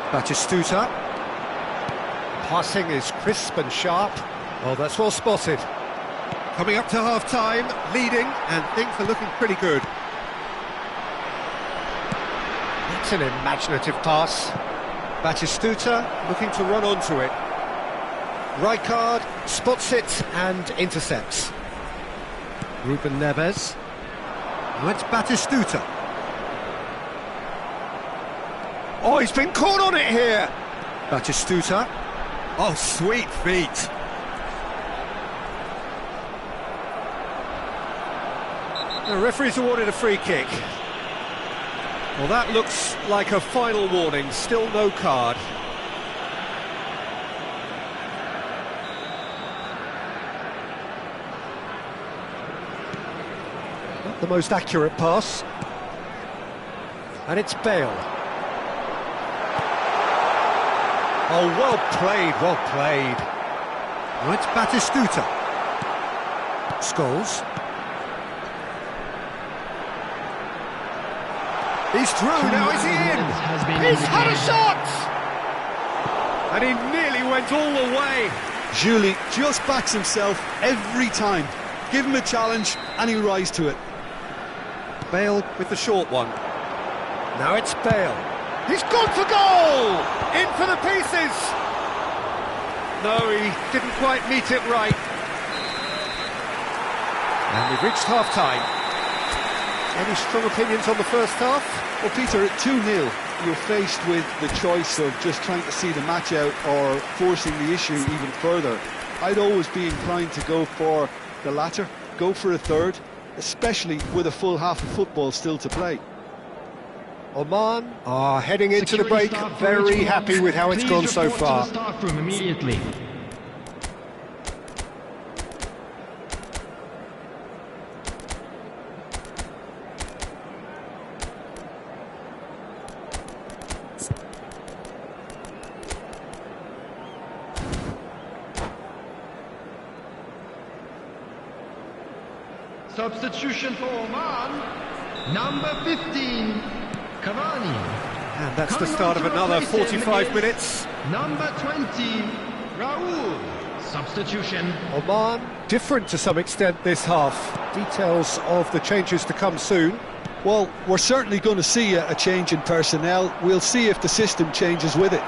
Batistuta. Passing is crisp and sharp. Oh, that's well spotted. Coming up to half-time, leading, and things are looking pretty good. That's an imaginative pass. Batistuta looking to run onto it. Rijkaard spots it and intercepts. Ruben Neves. Now it's Batistuta. Oh, he's been caught on it here. Batistuta. Oh, sweet feet. The referee's awarded a free kick. Well, that looks like a final warning. Still no card. Not the most accurate pass. And it's Bale. Oh, well played, well played. Now it's Batistuta. Scholes. He's through, now is he in? He's had a shot! And he nearly went all the way. Julie just backs himself every time. Give him a challenge and he'll rise to it. Bale with the short one. Now it's Bale. He's gone for goal! In for the pieces! No, he didn't quite meet it right. And we've reached half-time. Any strong opinions on the first half? Well, Peter, at 2-0, you're faced with the choice of just trying to see the match out or forcing the issue even further. I'd always be inclined to go for the latter, go for a third, especially with a full half of football still to play. Oman are heading into the break, very happy with how it's gone so far. To the staff room immediately. Substitution for Oman, number 15, Cavani. And that's the start of another 45 minutes. Number 20, Raul. Substitution. Oman, different to some extent this half. Details of the changes to come soon. Well, we're certainly going to see a change in personnel. We'll see if the system changes with it.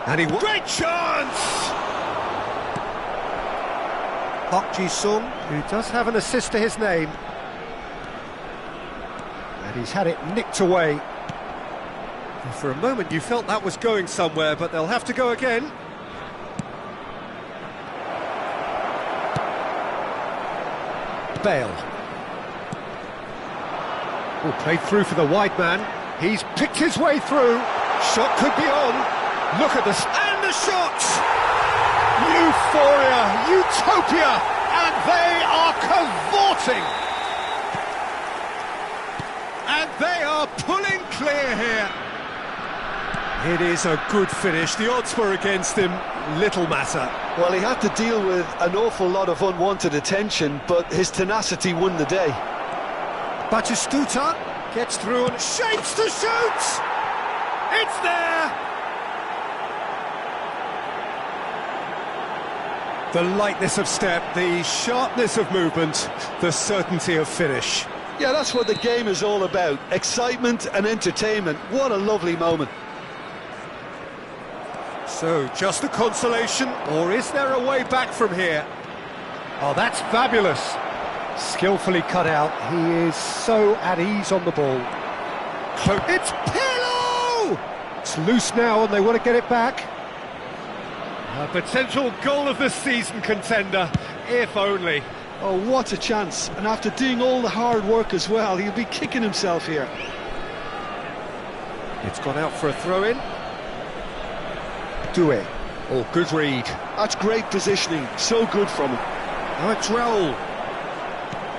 And he great chance! Park Ji-sung, who does have an assist to his name. And he's had it nicked away. For a moment you felt that was going somewhere, but they'll have to go again. Bale. Oh, played through for the wide man. He's picked his way through. Shot could be on. Look at this. And the shot! Euphoria, utopia, and they are cavorting. And they are pulling clear here. It is a good finish. The odds were against him. Little matter. Well, he had to deal with an awful lot of unwanted attention, but his tenacity won the day. Batistuta Gets through and shapes to shoot! It's there! The lightness of step, the sharpness of movement, the certainty of finish. Yeah, that's what the game is all about. Excitement and entertainment. What a lovely moment. So, just a consolation, or is there a way back from here? Oh, that's fabulous. Skillfully cut out. He is so at ease on the ball. It's Pirlo! It's loose now and they want to get it back. A potential goal of the season contender, if only. Oh, what a chance. And after doing all the hard work as well, he'll be kicking himself here. It's gone out for a throw-in. Doué. Oh, good read. That's great positioning. So good from him. Now it's Raul.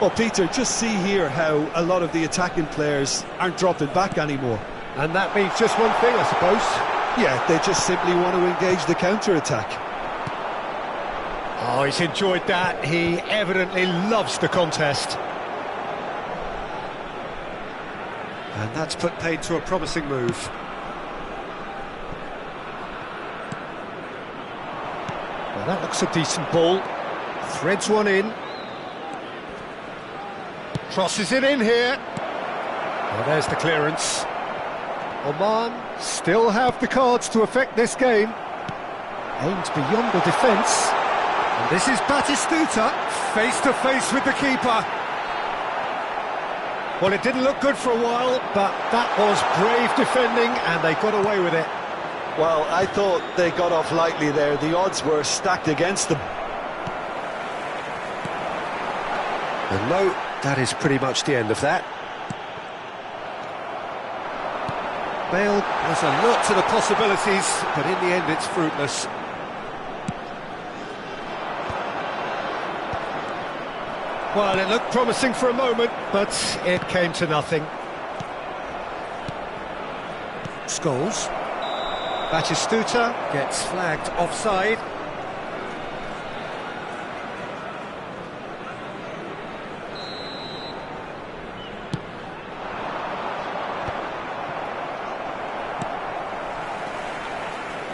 Well, Peter, just see here how a lot of the attacking players aren't dropping back anymore. And that means just one thing, I suppose. Yeah, they just simply want to engage the counter-attack. Oh, he's enjoyed that. He evidently loves the contest. And that's put paid to a promising move. Well, that looks a decent ball. Threads one in. Crosses it in here. Well, there's the clearance. Oman still have the cards to affect this game. Aimed beyond the defence. And this is Batistuta, face to face with the keeper. Well, it didn't look good for a while, but that was brave defending and they got away with it. Well, I thought they got off lightly there. The odds were stacked against them. And no, that is pretty much the end of that. Bale has a lot to the possibilities, but in the end it's fruitless. Well, it looked promising for a moment, but it came to nothing. Scholes. Batistuta gets flagged offside.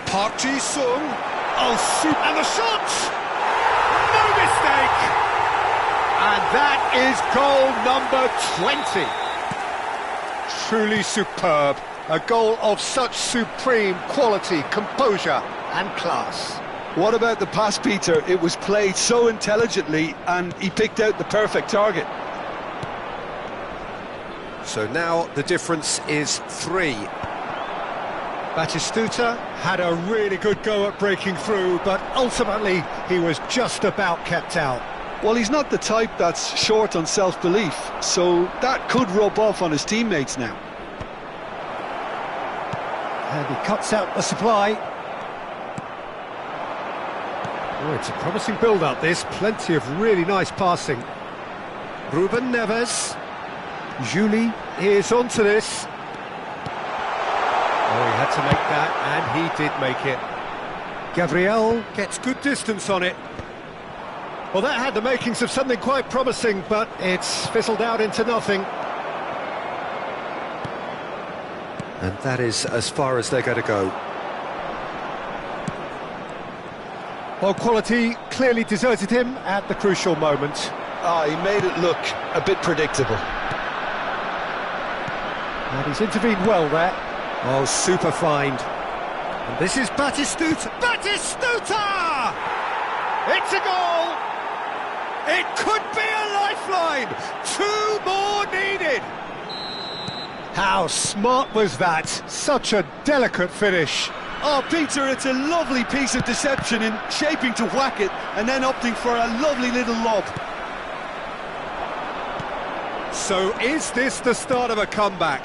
Park Ji-sung. Oh, shoot, and the shot! No mistake! And that is goal number 20. Truly superb. A goal of such supreme quality, composure and class. What about the pass, Peter? It was played so intelligently and he picked out the perfect target. So now the difference is 3. Batistuta had a really good go at breaking through, but ultimately he was just about kept out. Well, he's not the type that's short on self-belief, so that could rub off on his teammates now. And he cuts out the supply. Oh, it's a promising build-up, this. Plenty of really nice passing. Ruben Neves. Juli is onto this. Oh, he had to make that, and he did make it. Gabriel gets good distance on it. Well, that had the makings of something quite promising, but it's fizzled out into nothing. And that is as far as they're going to go. Well, quality clearly deserted him at the crucial moment. He made it look a bit predictable. And he's intervened well there. Oh, super find. And this is Batistuta. Batistuta! It's a goal! It could be a lifeline! 2 more needed! How smart was that? Such a delicate finish. Oh, Peter, it's a lovely piece of deception in shaping to whack it and then opting for a lovely little lob. So is this the start of a comeback?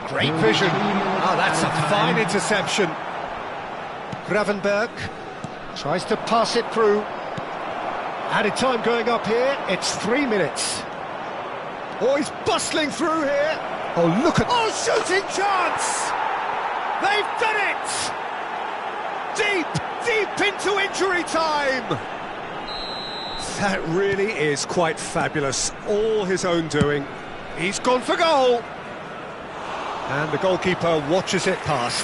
Great vision. Oh, that's a fine interception. Gravenberg tries to pass it through. Added time going up here. It's 3 minutes. Oh, he's bustling through here. Oh, look at... Oh, shooting chance! They've done it! Deep into injury time! That really is quite fabulous. All his own doing. He's gone for goal. And the goalkeeper watches it past.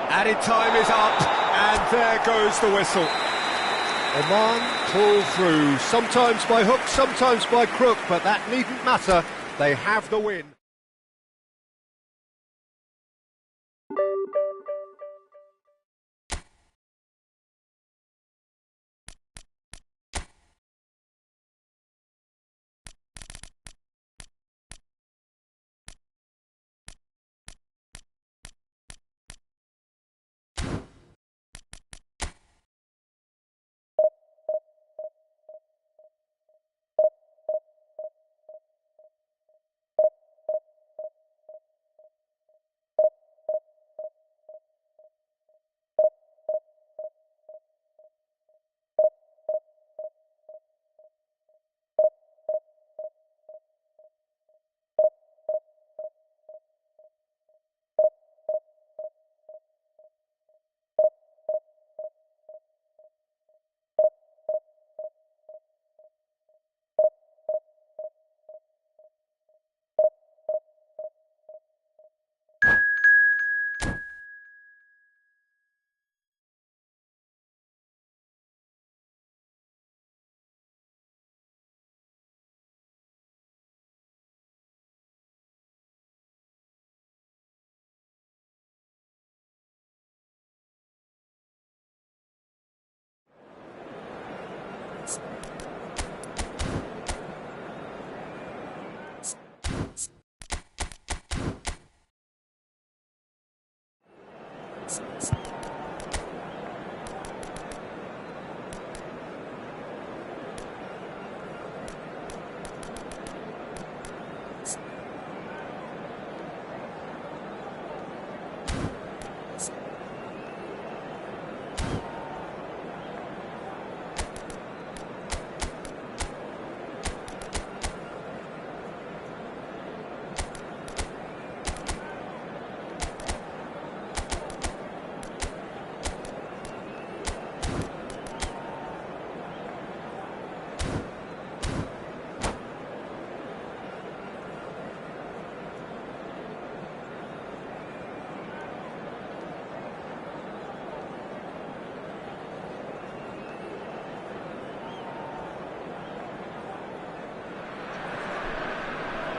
Added time is up, and there goes the whistle. Oman pull through, sometimes by hook, sometimes by crook, but that needn't matter. They have the win.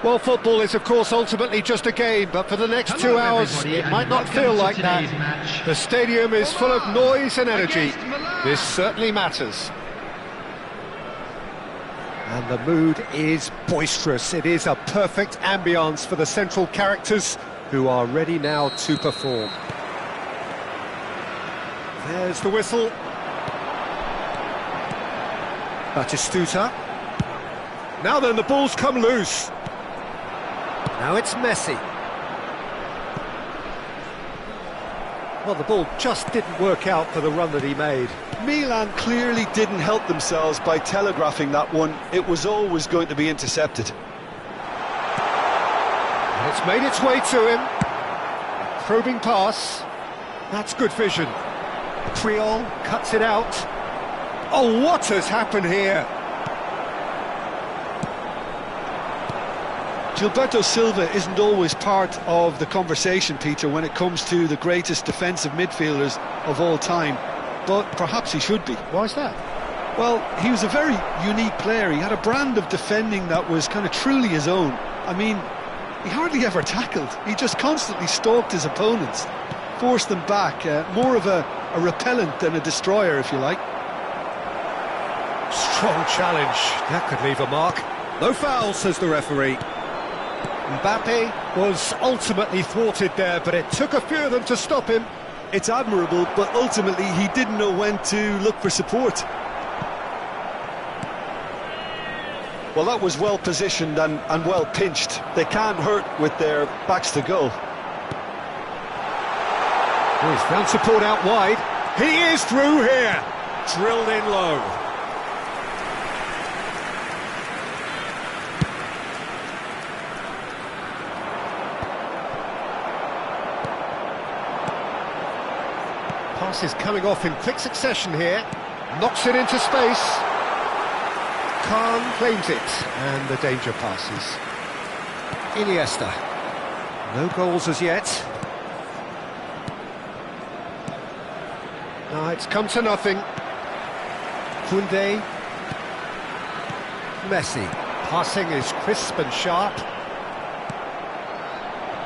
Well, football is, of course, ultimately just a game, but for the next 2 hours, it might not feel like that. The stadium is full of noise and energy. This certainly matters. And the mood is boisterous. It is a perfect ambience for the central characters, who are ready now to perform. There's the whistle. Batistuta. Now then, the ball's come loose. Now it's Messi. Well, the ball just didn't work out for the run that he made. Milan clearly didn't help themselves by telegraphing that one. It was always going to be intercepted. And it's made its way to him. A probing pass. That's good vision. Creole cuts it out. Oh, what has happened here? Gilberto Silva isn't always part of the conversation, Peter, when it comes to the greatest defensive midfielders of all time, but perhaps he should be. Why is that? Well, he was a very unique player. He had a brand of defending that was kind of truly his own. I mean, he hardly ever tackled. He just constantly stalked his opponents, forced them back, more of a repellent than a destroyer, if you like. Strong challenge. That could leave a mark. No foul, says the referee. Mbappe was ultimately thwarted there, but it took a few of them to stop him. It's admirable, but ultimately he didn't know when to look for support. Well, that was well positioned and well pinched. They can't hurt with their backs to goal. Oh, he's found support out wide. He is through here. Drilled in low. Passes coming off in quick succession here. Knocks it into space. Khan claims it, and the danger passes. Iniesta. No goals as yet. No, it's come to nothing. Koundé. Messi. Passing is crisp and sharp.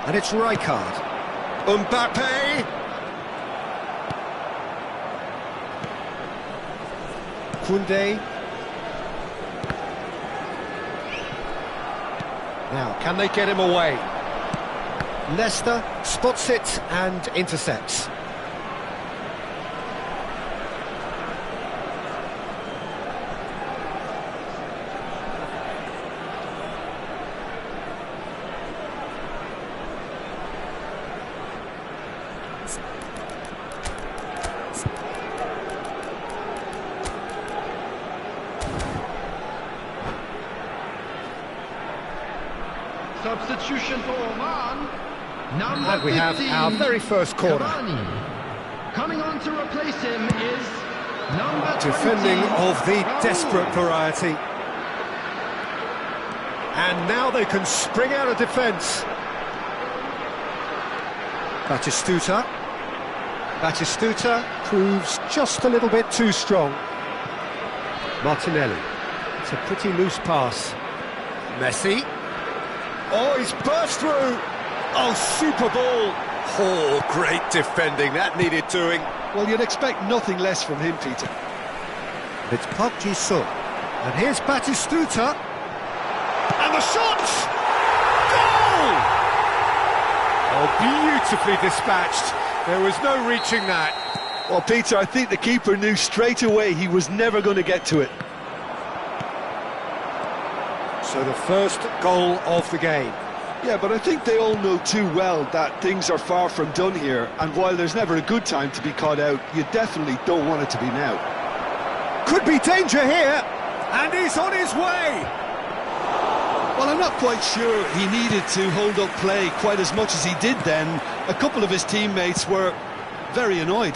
And it's Rijkaard. Mbappe. Koundé. Now, can they get him away? Leicester spots it and intercepts. Substitution for Oman. Number And we have 15, our very first corner. Cavani. Coming on to replace him is number Defending 20, of the Raul. desperate variety. And now they can spring out of defence. Batistuta. Batistuta proves just a little bit too strong. Martinelli. It's a pretty loose pass. Messi. Oh, he's burst through. Oh, super ball. Oh, great defending. That needed doing. Well, you'd expect nothing less from him, Peter. It's Park Ji-sung. And here's Batistuta. And the shot! Goal! Oh, beautifully dispatched. There was no reaching that. Well, Peter, I think the keeper knew straight away he was never going to get to it. So the first goal of the game. Yeah, but I think they all know too well that things are far from done here, and while there's never a good time to be caught out, you definitely don't want it to be now. Could be danger here, and he's on his way. Well, I'm not quite sure he needed to hold up play quite as much as he did then. A couple of his teammates were very annoyed.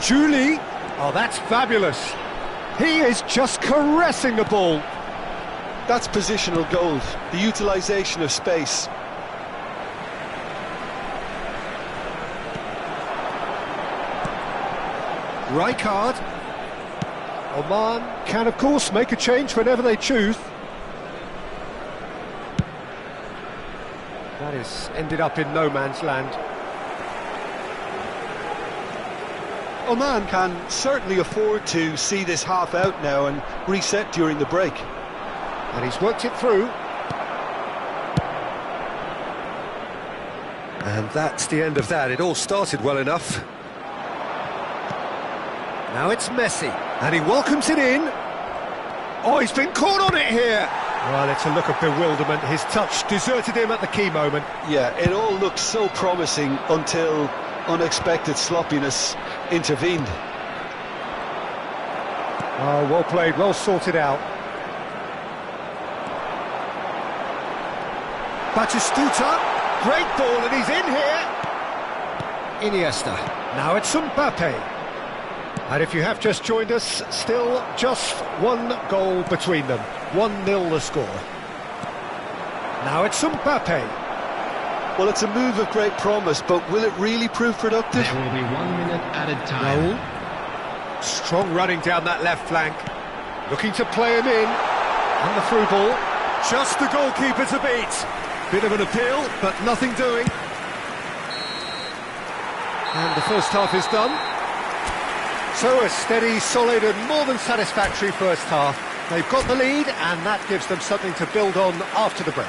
Julie. Oh, that's fabulous. He is just caressing the ball. That's positional gold, the utilisation of space. Rijkaard. Oman can, of course, make a change whenever they choose. That is ended up in no man's land. Oman can certainly afford to see this half out now and reset during the break. And he's worked it through. And that's the end of that. It all started well enough. Now it's Messi, and he welcomes it in. Oh, he's been caught on it here. Well, it's a look of bewilderment. His touch deserted him at the key moment. Yeah, it all looked so promising until unexpected sloppiness intervened. Oh, well played, well sorted out. Batistuta, great ball, and he's in here. Iniesta, now it's Mbappe. And if you have just joined us, still just one goal between them. 1-0 the score. Now it's Mbappe. Well, it's a move of great promise, but will it really prove productive? There will be 1 minute added time. Raul. Strong running down that left flank. Looking to play him in. And the through ball. Just the goalkeeper to beat. Bit of an appeal, but nothing doing. And the first half is done. So a steady, solid and more than satisfactory first half. They've got the lead and that gives them something to build on after the break.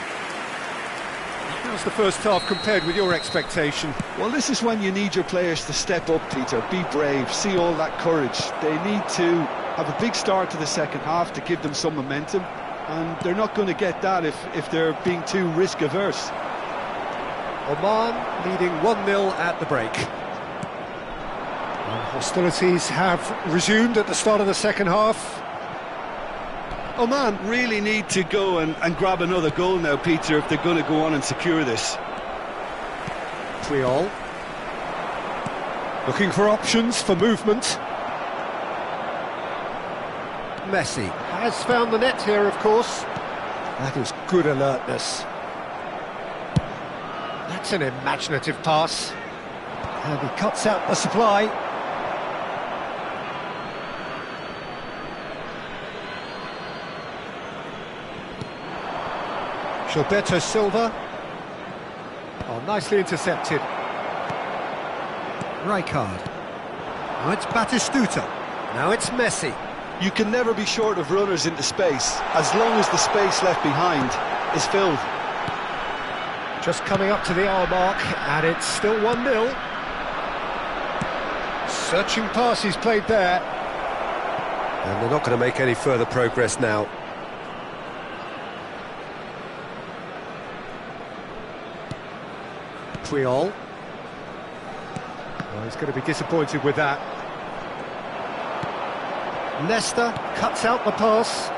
How's the first half compared with your expectation? Well, this is when you need your players to step up, Peter, be brave, see all that courage. They need to have a big start to the second half to give them some momentum, and they're not going to get that if they're being too risk-averse. Oman leading 1-0 at the break. Hostilities have resumed at the start of the second half. Oman really need to go and grab another goal now, Peter, if they're going to go on and secure this. Triol. Looking for options for movement. Messi has found the net here, of course. That is good alertness. That's an imaginative pass. And he cuts out the supply. Gilberto Silva. Oh, nicely intercepted. Rijkaard. Now it's Batistuta. Now it's Messi. You can never be short of runners into space, as long as the space left behind is filled. Just coming up to the hour mark, and it's still 1-0. Searching pass he's played there. And they're not going to make any further progress now. Puyol. Well, he's going to be disappointed with that. Nesta cuts out the pass.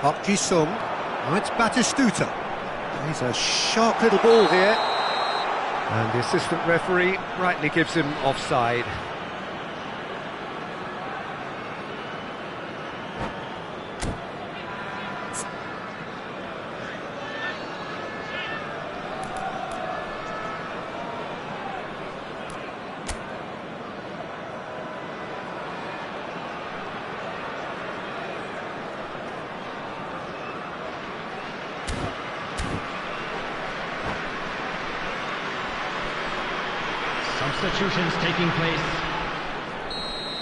Park Ji-sung. Now it's Batistuta. He's a sharp little ball here. And the assistant referee rightly gives him offside. Substitutions taking place.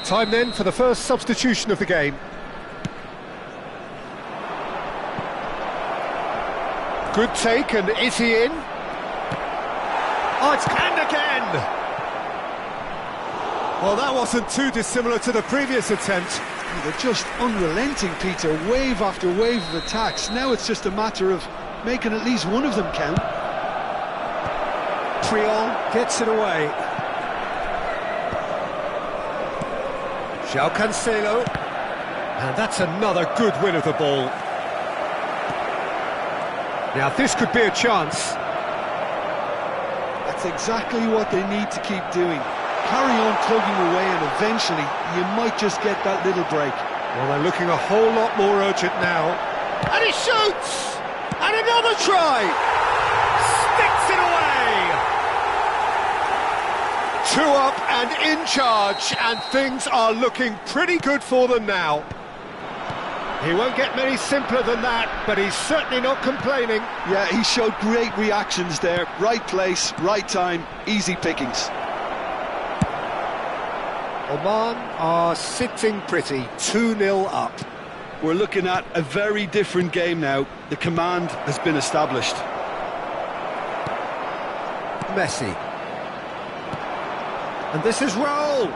Time then for the first substitution of the game. Good take, and is he in? Oh, it's and again! Well, that wasn't too dissimilar to the previous attempt. They're just unrelenting, Peter, wave after wave of attacks. Now it's just a matter of making at least one of them count. Puyol gets it away. João Cancelo, and that's another good win of the ball. Now this could be a chance. That's exactly what they need to keep doing. Carry on plugging away, and eventually you might just get that little break. Well, they're looking a whole lot more urgent now. And he shoots! And another try! Sticks it away! 2 up and in charge, and things are looking pretty good for them now. He won't get many simpler than that, but he's certainly not complaining. Yeah, he showed great reactions there. Right place, right time, easy pickings. Oman are sitting pretty, 2-0 up. We're looking at a very different game now. The command has been established. Messi. And this is Raul.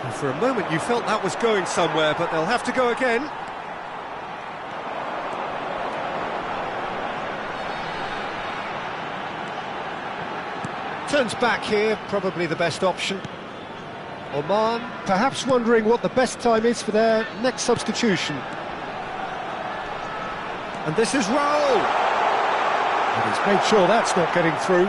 And for a moment you felt that was going somewhere, but they'll have to go again. Turns back here, probably the best option. Oman perhaps wondering what the best time is for their next substitution. And this is Raul. And he's made sure that's not getting through.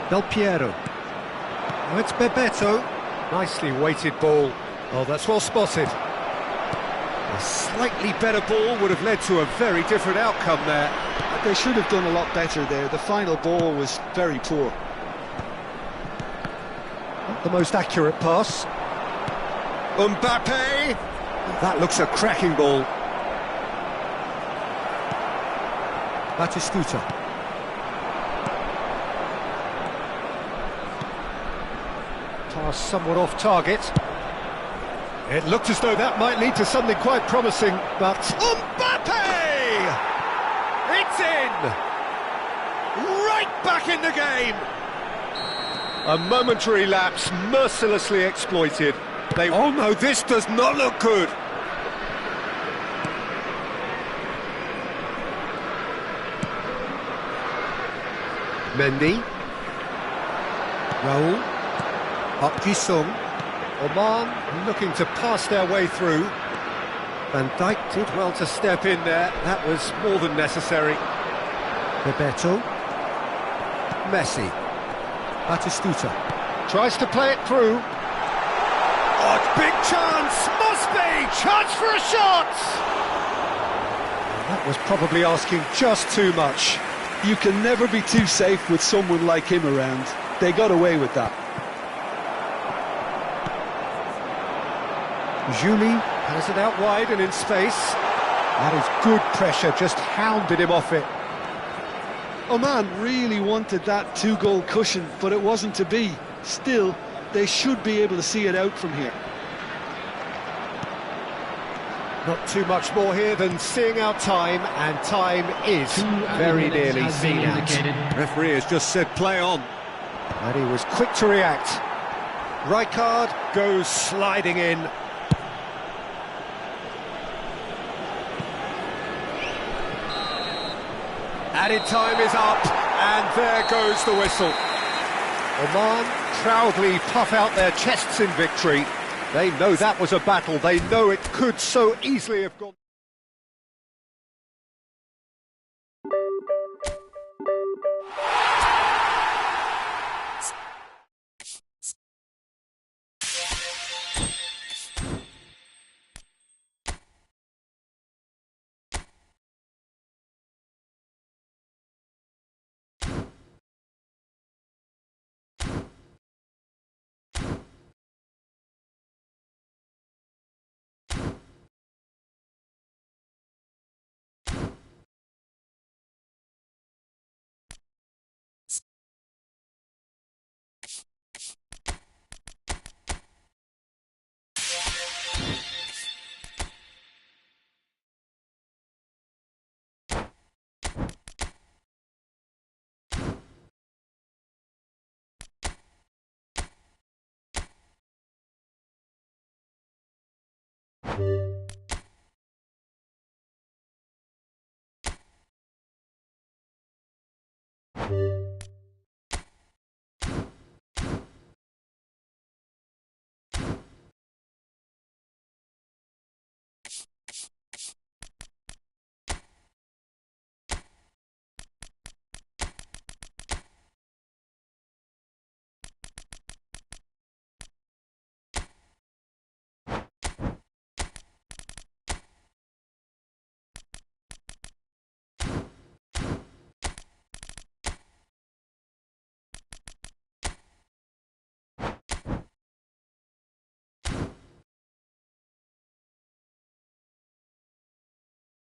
Del Piero. Now it's Bebeto. Nicely weighted ball. Oh, that's well spotted. A slightly better ball would have led to a very different outcome there. They should have done a lot better there. The final ball was very poor. Not the most accurate pass. Mbappe! That looks a cracking ball. Batistuta. Pass somewhat off target. It looked as though that might lead to something quite promising, but... Mbappe! It's in! Right back in the game! A momentary lapse, mercilessly exploited. Oh no, this does not look good! Mendy. Raul. Park Ji-sung. Oman looking to pass their way through. Van Dijk did well to step in there. That was more than necessary. Bebeto. Messi. Batistuta tries to play it through. Oh, big chance! Must be! Chance for a shot! That was probably asking just too much. You can never be too safe with someone like him around. They got away with that. Juli has it out wide and in space. That is good pressure, just hounded him off it. Oman really wanted that two-goal cushion, but it wasn't to be. Still, they should be able to see it out from here. Not too much more here than seeing out time, and time is very nearly seen out. Referee has just said play on. And he was quick to react. Rijkaard goes sliding in. Added time is up, and there goes the whistle. Oman proudly puff out their chests in victory. They know that was a battle. They know it could so easily have gone.